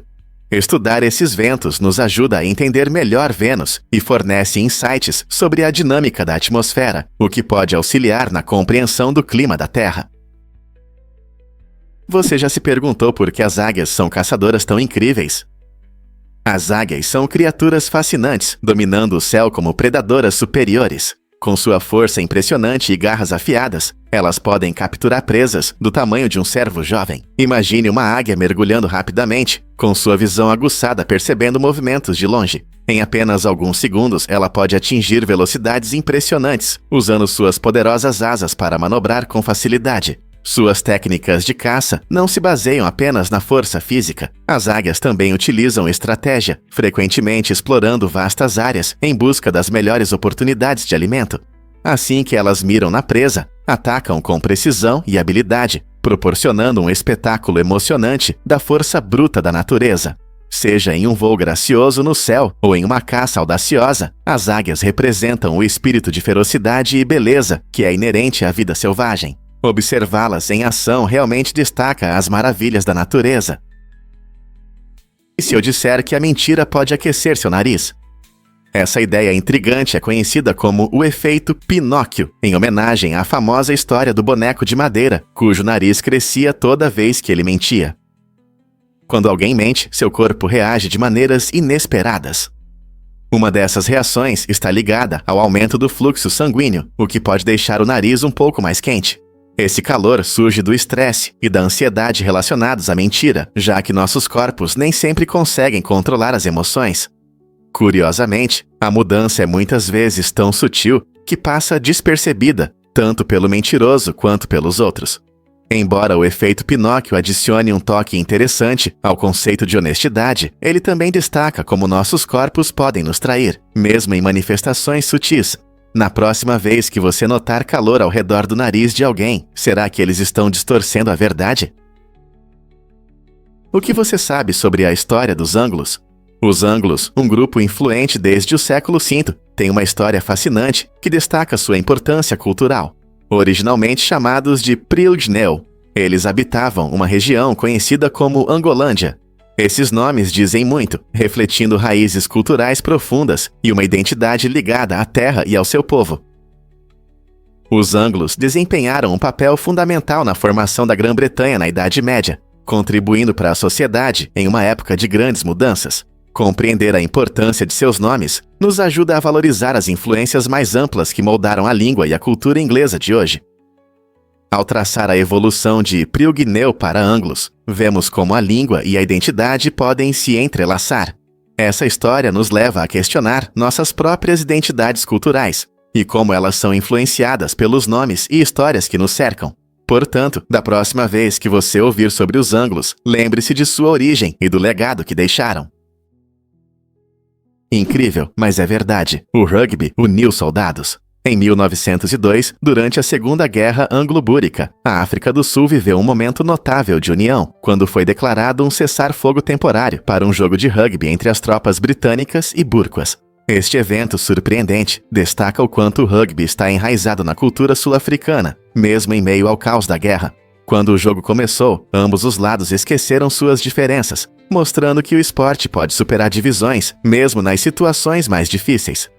Estudar esses ventos nos ajuda a entender melhor Vênus e fornece insights sobre a dinâmica da atmosfera, o que pode auxiliar na compreensão do clima da Terra. Você já se perguntou por que as águias são caçadoras tão incríveis? As águias são criaturas fascinantes, dominando o céu como predadoras superiores. Com sua força impressionante e garras afiadas, elas podem capturar presas do tamanho de um cervo jovem. Imagine uma águia mergulhando rapidamente, com sua visão aguçada percebendo movimentos de longe. Em apenas alguns segundos, ela pode atingir velocidades impressionantes, usando suas poderosas asas para manobrar com facilidade. Suas técnicas de caça não se baseiam apenas na força física. As águias também utilizam estratégia, frequentemente explorando vastas áreas em busca das melhores oportunidades de alimento. Assim que elas miram na presa, atacam com precisão e habilidade, proporcionando um espetáculo emocionante da força bruta da natureza. Seja em um voo gracioso no céu ou em uma caça audaciosa, as águias representam o espírito de ferocidade e beleza que é inerente à vida selvagem. Observá-las em ação realmente destaca as maravilhas da natureza. E se eu disser que a mentira pode aquecer seu nariz? Essa ideia intrigante é conhecida como o efeito Pinóquio, em homenagem à famosa história do boneco de madeira, cujo nariz crescia toda vez que ele mentia. Quando alguém mente, seu corpo reage de maneiras inesperadas. Uma dessas reações está ligada ao aumento do fluxo sanguíneo, o que pode deixar o nariz um pouco mais quente. Esse calor surge do estresse e da ansiedade relacionados à mentira, já que nossos corpos nem sempre conseguem controlar as emoções. Curiosamente, a mudança é muitas vezes tão sutil que passa despercebida, tanto pelo mentiroso quanto pelos outros. Embora o efeito Pinóquio adicione um toque interessante ao conceito de honestidade, ele também destaca como nossos corpos podem nos trair, mesmo em manifestações sutis. Na próxima vez que você notar calor ao redor do nariz de alguém, será que eles estão distorcendo a verdade? O que você sabe sobre a história dos Anglos? Os Anglos, um grupo influente desde o século V, têm uma história fascinante que destaca sua importância cultural. Originalmente chamados de Prilgneu, eles habitavam uma região conhecida como Angolândia. Esses nomes dizem muito, refletindo raízes culturais profundas e uma identidade ligada à terra e ao seu povo. Os anglos desempenharam um papel fundamental na formação da Grã-Bretanha na Idade Média, contribuindo para a sociedade em uma época de grandes mudanças. Compreender a importância de seus nomes nos ajuda a valorizar as influências mais amplas que moldaram a língua e a cultura inglesa de hoje. Ao traçar a evolução de Prilgneu para Anglos, vemos como a língua e a identidade podem se entrelaçar. Essa história nos leva a questionar nossas próprias identidades culturais e como elas são influenciadas pelos nomes e histórias que nos cercam. Portanto, da próxima vez que você ouvir sobre os Anglos, lembre-se de sua origem e do legado que deixaram. Incrível, mas é verdade. O rugby uniu soldados. Em 1902, durante a Segunda Guerra Anglo-Búrica, a África do Sul viveu um momento notável de união, quando foi declarado um cessar-fogo temporário para um jogo de rugby entre as tropas britânicas e búrquas. Este evento surpreendente destaca o quanto o rugby está enraizado na cultura sul-africana, mesmo em meio ao caos da guerra. Quando o jogo começou, ambos os lados esqueceram suas diferenças, mostrando que o esporte pode superar divisões, mesmo nas situações mais difíceis.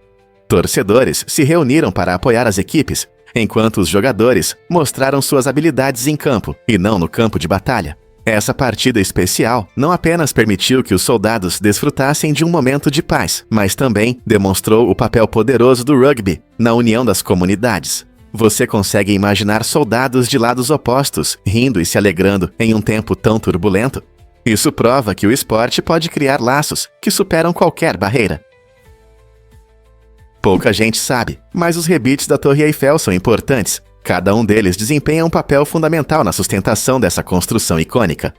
Torcedores se reuniram para apoiar as equipes, enquanto os jogadores mostraram suas habilidades em campo e não no campo de batalha. Essa partida especial não apenas permitiu que os soldados desfrutassem de um momento de paz, mas também demonstrou o papel poderoso do rugby na união das comunidades. Você consegue imaginar soldados de lados opostos rindo e se alegrando em um tempo tão turbulento? Isso prova que o esporte pode criar laços que superam qualquer barreira. Pouca gente sabe, mas os rebites da Torre Eiffel são importantes. Cada um deles desempenha um papel fundamental na sustentação dessa construção icônica.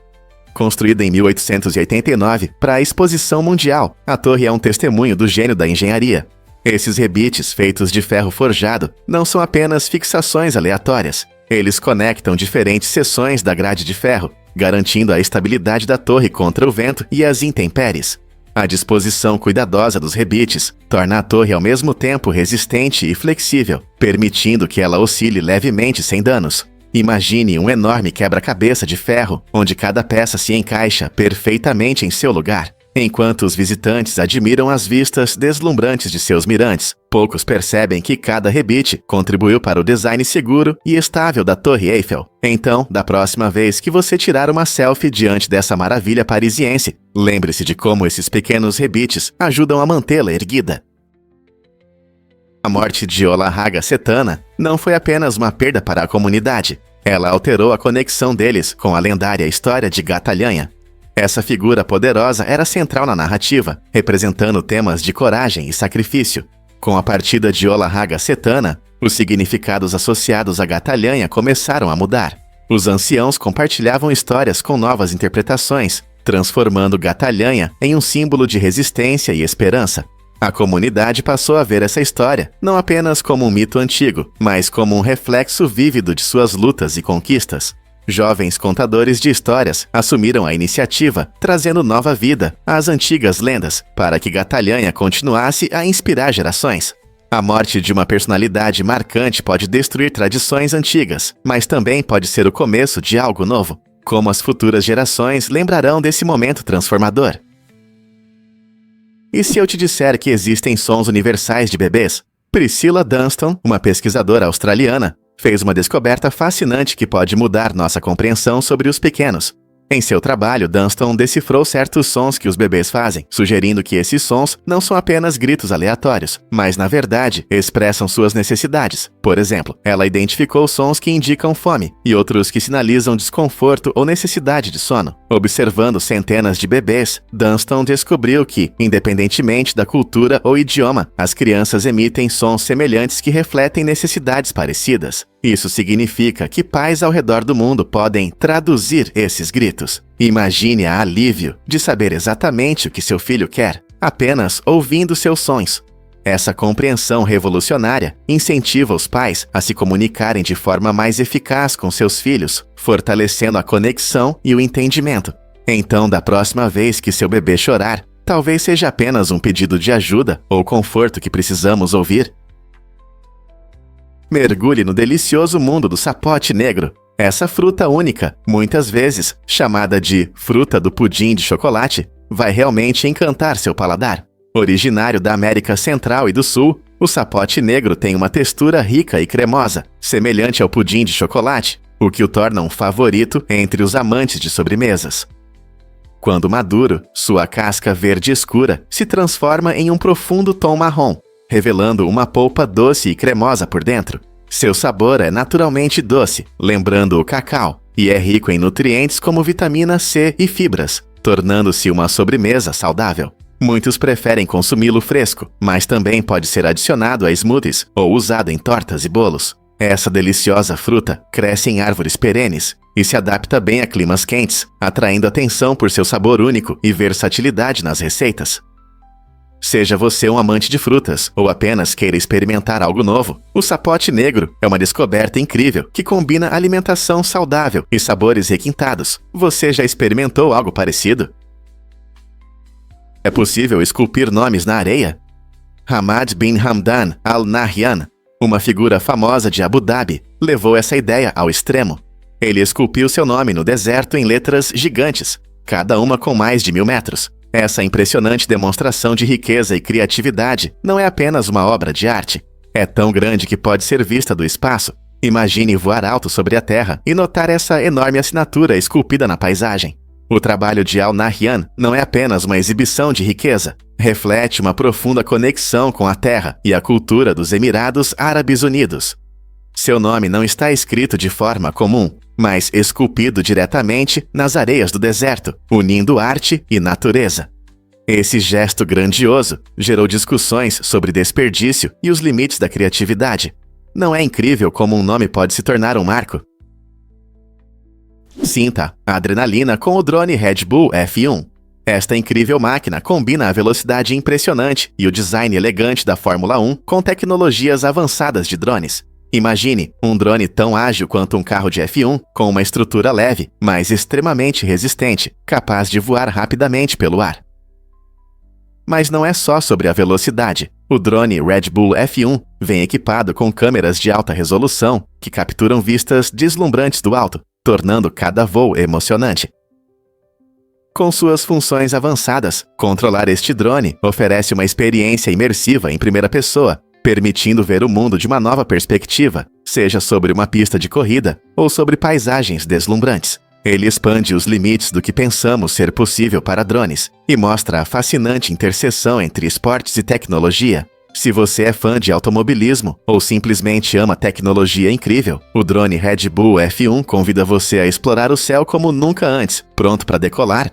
Construída em 1889 para a Exposição Mundial, a torre é um testemunho do gênio da engenharia. Esses rebites, feitos de ferro forjado, não são apenas fixações aleatórias. Eles conectam diferentes seções da grade de ferro, garantindo a estabilidade da torre contra o vento e as intempéries. A disposição cuidadosa dos rebites torna a torre ao mesmo tempo resistente e flexível, permitindo que ela oscile levemente sem danos. Imagine um enorme quebra-cabeça de ferro, onde cada peça se encaixa perfeitamente em seu lugar. Enquanto os visitantes admiram as vistas deslumbrantes de seus mirantes, poucos percebem que cada rebite contribuiu para o design seguro e estável da Torre Eiffel. Então, da próxima vez que você tirar uma selfie diante dessa maravilha parisiense, lembre-se de como esses pequenos rebites ajudam a mantê-la erguida. A morte de Olahraga Sethana não foi apenas uma perda para a comunidade. Ela alterou a conexão deles com a lendária história de Gatalhanha. Essa figura poderosa era central na narrativa, representando temas de coragem e sacrifício. Com a partida de Olahraga Sethana, os significados associados a Gatalhanha começaram a mudar. Os anciãos compartilhavam histórias com novas interpretações, transformando Gatalhanha em um símbolo de resistência e esperança. A comunidade passou a ver essa história não apenas como um mito antigo, mas como um reflexo vívido de suas lutas e conquistas. Jovens contadores de histórias assumiram a iniciativa, trazendo nova vida às antigas lendas, para que Gatalhanha continuasse a inspirar gerações. A morte de uma personalidade marcante pode destruir tradições antigas, mas também pode ser o começo de algo novo. Como as futuras gerações lembrarão desse momento transformador? E se eu te disser que existem sons universais de bebês? Priscilla Dunstan, uma pesquisadora australiana, fez uma descoberta fascinante que pode mudar nossa compreensão sobre os pequenos. Em seu trabalho, Dunstan decifrou certos sons que os bebês fazem, sugerindo que esses sons não são apenas gritos aleatórios, mas, na verdade, expressam suas necessidades. Por exemplo, ela identificou sons que indicam fome e outros que sinalizam desconforto ou necessidade de sono. Observando centenas de bebês, Dunstan descobriu que, independentemente da cultura ou idioma, as crianças emitem sons semelhantes que refletem necessidades parecidas. Isso significa que pais ao redor do mundo podem traduzir esses gritos. Imagine a alívio de saber exatamente o que seu filho quer, apenas ouvindo seus sons. Essa compreensão revolucionária incentiva os pais a se comunicarem de forma mais eficaz com seus filhos, fortalecendo a conexão e o entendimento. Então, da próxima vez que seu bebê chorar, talvez seja apenas um pedido de ajuda ou conforto que precisamos ouvir. Mergulhe no delicioso mundo do sapote negro. Essa fruta única, muitas vezes chamada de fruta do pudim de chocolate, vai realmente encantar seu paladar. Originário da América Central e do Sul, o sapote negro tem uma textura rica e cremosa, semelhante ao pudim de chocolate, o que o torna um favorito entre os amantes de sobremesas. Quando maduro, sua casca verde escura se transforma em um profundo tom marrom, revelando uma polpa doce e cremosa por dentro. Seu sabor é naturalmente doce, lembrando o cacau, e é rico em nutrientes como vitamina C e fibras, tornando-se uma sobremesa saudável. Muitos preferem consumi-lo fresco, mas também pode ser adicionado a smoothies ou usado em tortas e bolos. Essa deliciosa fruta cresce em árvores perenes e se adapta bem a climas quentes, atraindo atenção por seu sabor único e versatilidade nas receitas. Seja você um amante de frutas ou apenas queira experimentar algo novo, o sapote negro é uma descoberta incrível que combina alimentação saudável e sabores requintados. Você já experimentou algo parecido? É possível esculpir nomes na areia? Hamad bin Hamdan Al Nahyan, uma figura famosa de Abu Dhabi, levou essa ideia ao extremo. Ele esculpiu seu nome no deserto em letras gigantes, cada uma com mais de 1000 metros. Essa impressionante demonstração de riqueza e criatividade não é apenas uma obra de arte. É tão grande que pode ser vista do espaço. Imagine voar alto sobre a Terra e notar essa enorme assinatura esculpida na paisagem. O trabalho de Al Nahyan não é apenas uma exibição de riqueza. Reflete uma profunda conexão com a terra e a cultura dos Emirados Árabes Unidos. Seu nome não está escrito de forma comum, mas esculpido diretamente nas areias do deserto, unindo arte e natureza. Esse gesto grandioso gerou discussões sobre desperdício e os limites da criatividade. Não é incrível como um nome pode se tornar um marco? Sinta a adrenalina com o drone Red Bull F1. Esta incrível máquina combina a velocidade impressionante e o design elegante da Fórmula 1 com tecnologias avançadas de drones. Imagine um drone tão ágil quanto um carro de F1, com uma estrutura leve, mas extremamente resistente, capaz de voar rapidamente pelo ar. Mas não é só sobre a velocidade. O drone Red Bull F1 vem equipado com câmeras de alta resolução que capturam vistas deslumbrantes do alto, tornando cada voo emocionante. Com suas funções avançadas, controlar este drone oferece uma experiência imersiva em primeira pessoa, permitindo ver o mundo de uma nova perspectiva, seja sobre uma pista de corrida ou sobre paisagens deslumbrantes. Ele expande os limites do que pensamos ser possível para drones e mostra a fascinante interseção entre esportes e tecnologia. Se você é fã de automobilismo ou simplesmente ama tecnologia incrível, o drone Red Bull F1 convida você a explorar o céu como nunca antes, pronto para decolar.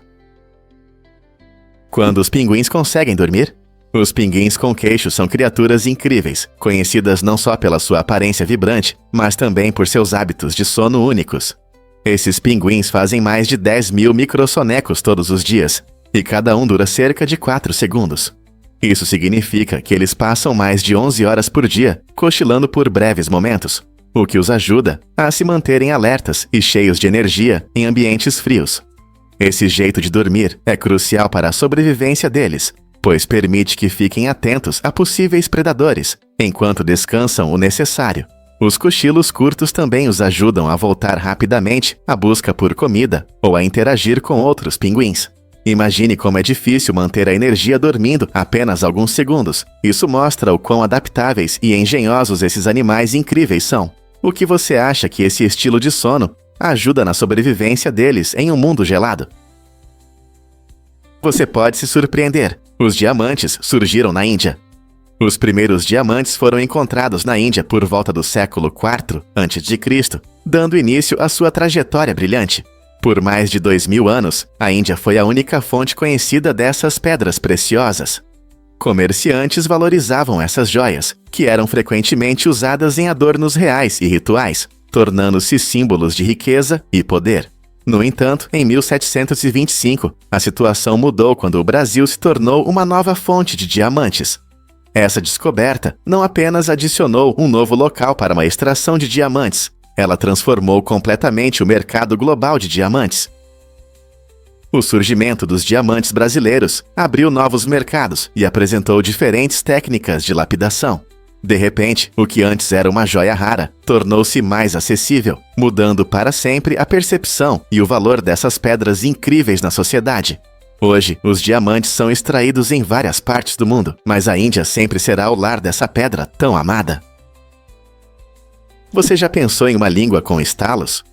Quando os pinguins conseguem dormir? Os pinguins com queixo são criaturas incríveis, conhecidas não só pela sua aparência vibrante, mas também por seus hábitos de sono únicos. Esses pinguins fazem mais de 10.000 microsonecos todos os dias, e cada um dura cerca de 4 segundos. Isso significa que eles passam mais de 11 horas por dia, cochilando por breves momentos, o que os ajuda a se manterem alertas e cheios de energia em ambientes frios. Esse jeito de dormir é crucial para a sobrevivência deles, pois permite que fiquem atentos a possíveis predadores, enquanto descansam o necessário. Os cochilos curtos também os ajudam a voltar rapidamente à busca por comida ou a interagir com outros pinguins. Imagine como é difícil manter a energia dormindo apenas alguns segundos. Isso mostra o quão adaptáveis e engenhosos esses animais incríveis são. O que você acha que esse estilo de sono ajuda na sobrevivência deles em um mundo gelado? Você pode se surpreender. Os diamantes surgiram na Índia. Os primeiros diamantes foram encontrados na Índia por volta do século IV a.C., dando início à sua trajetória brilhante. Por mais de 2000 anos, a Índia foi a única fonte conhecida dessas pedras preciosas. Comerciantes valorizavam essas joias, que eram frequentemente usadas em adornos reais e rituais, tornando-se símbolos de riqueza e poder. No entanto, em 1725, a situação mudou quando o Brasil se tornou uma nova fonte de diamantes. Essa descoberta não apenas adicionou um novo local para uma extração de diamantes, ela transformou completamente o mercado global de diamantes. O surgimento dos diamantes brasileiros abriu novos mercados e apresentou diferentes técnicas de lapidação. De repente, o que antes era uma joia rara tornou-se mais acessível, mudando para sempre a percepção e o valor dessas pedras incríveis na sociedade. Hoje, os diamantes são extraídos em várias partes do mundo, mas a Índia sempre será o lar dessa pedra tão amada. Você já pensou em uma língua com estalos?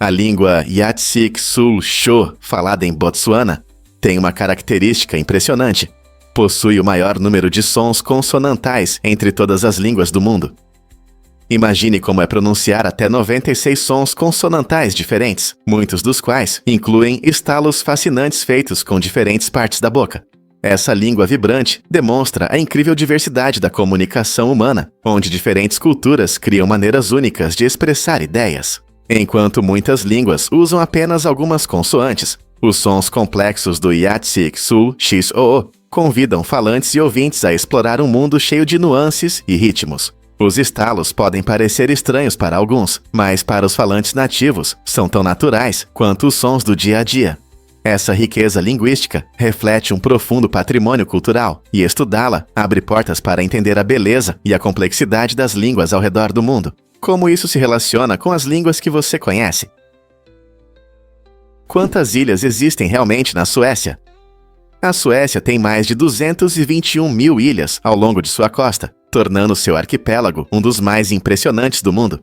A língua Yatsik-Sul-Sho, falada em Botsuana, tem uma característica impressionante. Possui o maior número de sons consonantais entre todas as línguas do mundo. Imagine como é pronunciar até 96 sons consonantais diferentes, muitos dos quais incluem estalos fascinantes feitos com diferentes partes da boca. Essa língua vibrante demonstra a incrível diversidade da comunicação humana, onde diferentes culturas criam maneiras únicas de expressar ideias. Enquanto muitas línguas usam apenas algumas consoantes, os sons complexos do Yatsik-Sul-Xoo convidam falantes e ouvintes a explorar um mundo cheio de nuances e ritmos. Os estalos podem parecer estranhos para alguns, mas para os falantes nativos são tão naturais quanto os sons do dia a dia. Essa riqueza linguística reflete um profundo patrimônio cultural, e estudá-la abre portas para entender a beleza e a complexidade das línguas ao redor do mundo. Como isso se relaciona com as línguas que você conhece? Quantas ilhas existem realmente na Suécia? A Suécia tem mais de 221 mil ilhas ao longo de sua costa, tornando seu arquipélago um dos mais impressionantes do mundo.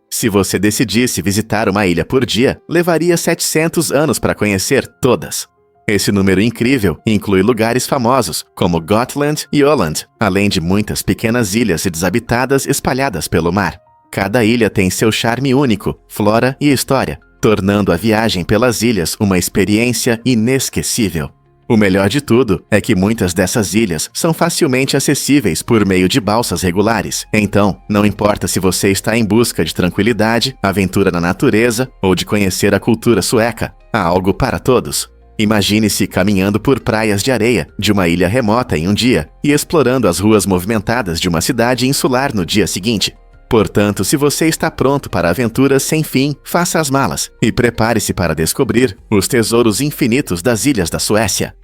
Se você decidisse visitar uma ilha por dia, levaria 700 anos para conhecer todas. Esse número incrível inclui lugares famosos como Gotland e Åland, além de muitas pequenas ilhas desabitadas espalhadas pelo mar. Cada ilha tem seu charme único, flora e história, tornando a viagem pelas ilhas uma experiência inesquecível. O melhor de tudo é que muitas dessas ilhas são facilmente acessíveis por meio de balsas regulares. Então, não importa se você está em busca de tranquilidade, aventura na natureza ou de conhecer a cultura sueca, há algo para todos. Imagine-se caminhando por praias de areia de uma ilha remota em um dia e explorando as ruas movimentadas de uma cidade insular no dia seguinte. Portanto, se você está pronto para aventuras sem fim, faça as malas e prepare-se para descobrir os tesouros infinitos das ilhas da Suécia.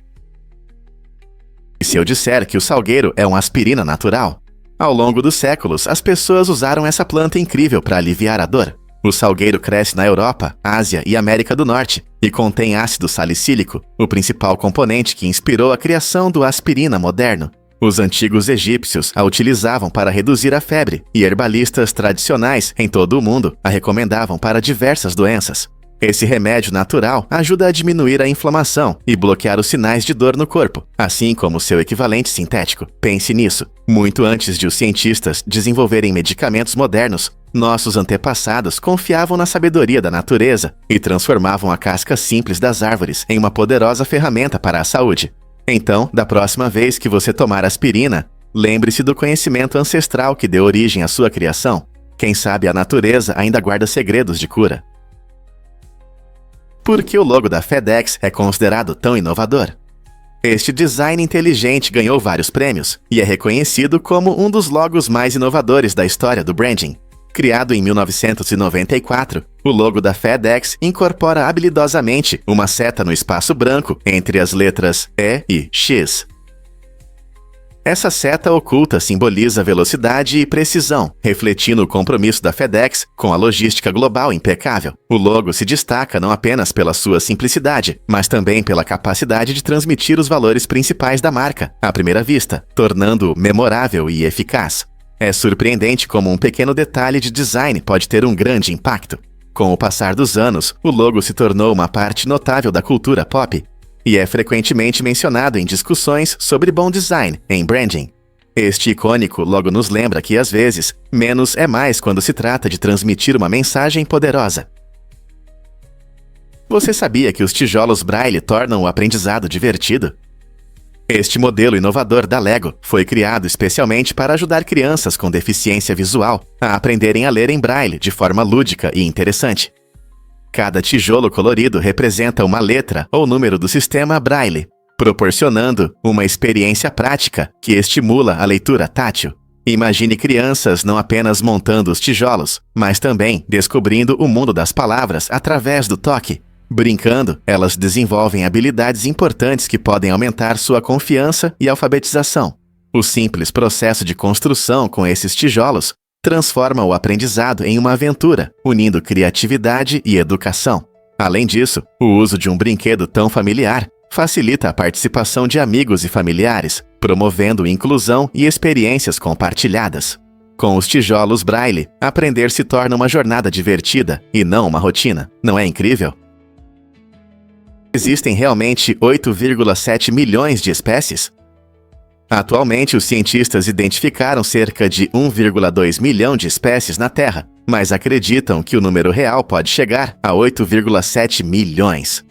E se eu disser que o salgueiro é uma aspirina natural? Ao longo dos séculos, as pessoas usaram essa planta incrível para aliviar a dor. O salgueiro cresce na Europa, Ásia e América do Norte e contém ácido salicílico, o principal componente que inspirou a criação do aspirina moderno. Os antigos egípcios a utilizavam para reduzir a febre, e herbalistas tradicionais em todo o mundo a recomendavam para diversas doenças. Esse remédio natural ajuda a diminuir a inflamação e bloquear os sinais de dor no corpo, assim como seu equivalente sintético. Pense nisso. Muito antes de os cientistas desenvolverem medicamentos modernos, nossos antepassados confiavam na sabedoria da natureza e transformavam a casca simples das árvores em uma poderosa ferramenta para a saúde. Então, da próxima vez que você tomar aspirina, lembre-se do conhecimento ancestral que deu origem à sua criação. Quem sabe a natureza ainda guarda segredos de cura. Por que o logo da FedEx é considerado tão inovador? Este design inteligente ganhou vários prêmios e é reconhecido como um dos logos mais inovadores da história do branding. Criado em 1994, o logo da FedEx incorpora habilidosamente uma seta no espaço branco entre as letras E e X. Essa seta oculta simboliza velocidade e precisão, refletindo o compromisso da FedEx com a logística global impecável. O logo se destaca não apenas pela sua simplicidade, mas também pela capacidade de transmitir os valores principais da marca, à primeira vista, tornando-o memorável e eficaz. É surpreendente como um pequeno detalhe de design pode ter um grande impacto. Com o passar dos anos, o logo se tornou uma parte notável da cultura pop e é frequentemente mencionado em discussões sobre bom design em branding. Este icônico logo nos lembra que, às vezes, menos é mais quando se trata de transmitir uma mensagem poderosa. Você sabia que os tijolos Braille tornam o aprendizado divertido? Este modelo inovador da Lego foi criado especialmente para ajudar crianças com deficiência visual a aprenderem a ler em Braille de forma lúdica e interessante. Cada tijolo colorido representa uma letra ou número do sistema Braille, proporcionando uma experiência prática que estimula a leitura tátil. Imagine crianças não apenas montando os tijolos, mas também descobrindo o mundo das palavras através do toque. Brincando, elas desenvolvem habilidades importantes que podem aumentar sua confiança e alfabetização. O simples processo de construção com esses tijolos transforma o aprendizado em uma aventura, unindo criatividade e educação. Além disso, o uso de um brinquedo tão familiar facilita a participação de amigos e familiares, promovendo inclusão e experiências compartilhadas. Com os tijolos Braille, aprender se torna uma jornada divertida e não uma rotina. Não é incrível? Existem realmente 8,7 milhões de espécies? Atualmente, os cientistas identificaram cerca de 1,2 milhão de espécies na Terra, mas acreditam que o número real pode chegar a 8,7 milhões.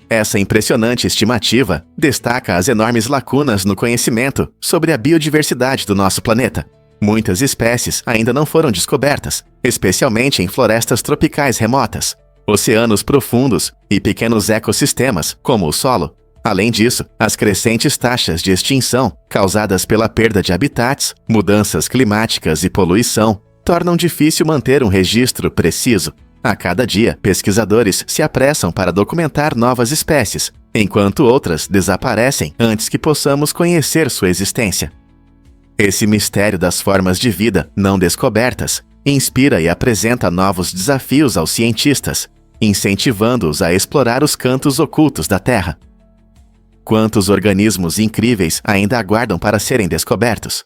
Essa impressionante estimativa destaca as enormes lacunas no conhecimento sobre a biodiversidade do nosso planeta. Muitas espécies ainda não foram descobertas, especialmente em florestas tropicais remotas, oceanos profundos e pequenos ecossistemas, como o solo. Além disso, as crescentes taxas de extinção, causadas pela perda de habitats, mudanças climáticas e poluição, tornam difícil manter um registro preciso. A cada dia, pesquisadores se apressam para documentar novas espécies, enquanto outras desaparecem antes que possamos conhecer sua existência. Esse mistério das formas de vida não descobertas inspira e apresenta novos desafios aos cientistas, incentivando-os a explorar os cantos ocultos da Terra. Quantos organismos incríveis ainda aguardam para serem descobertos?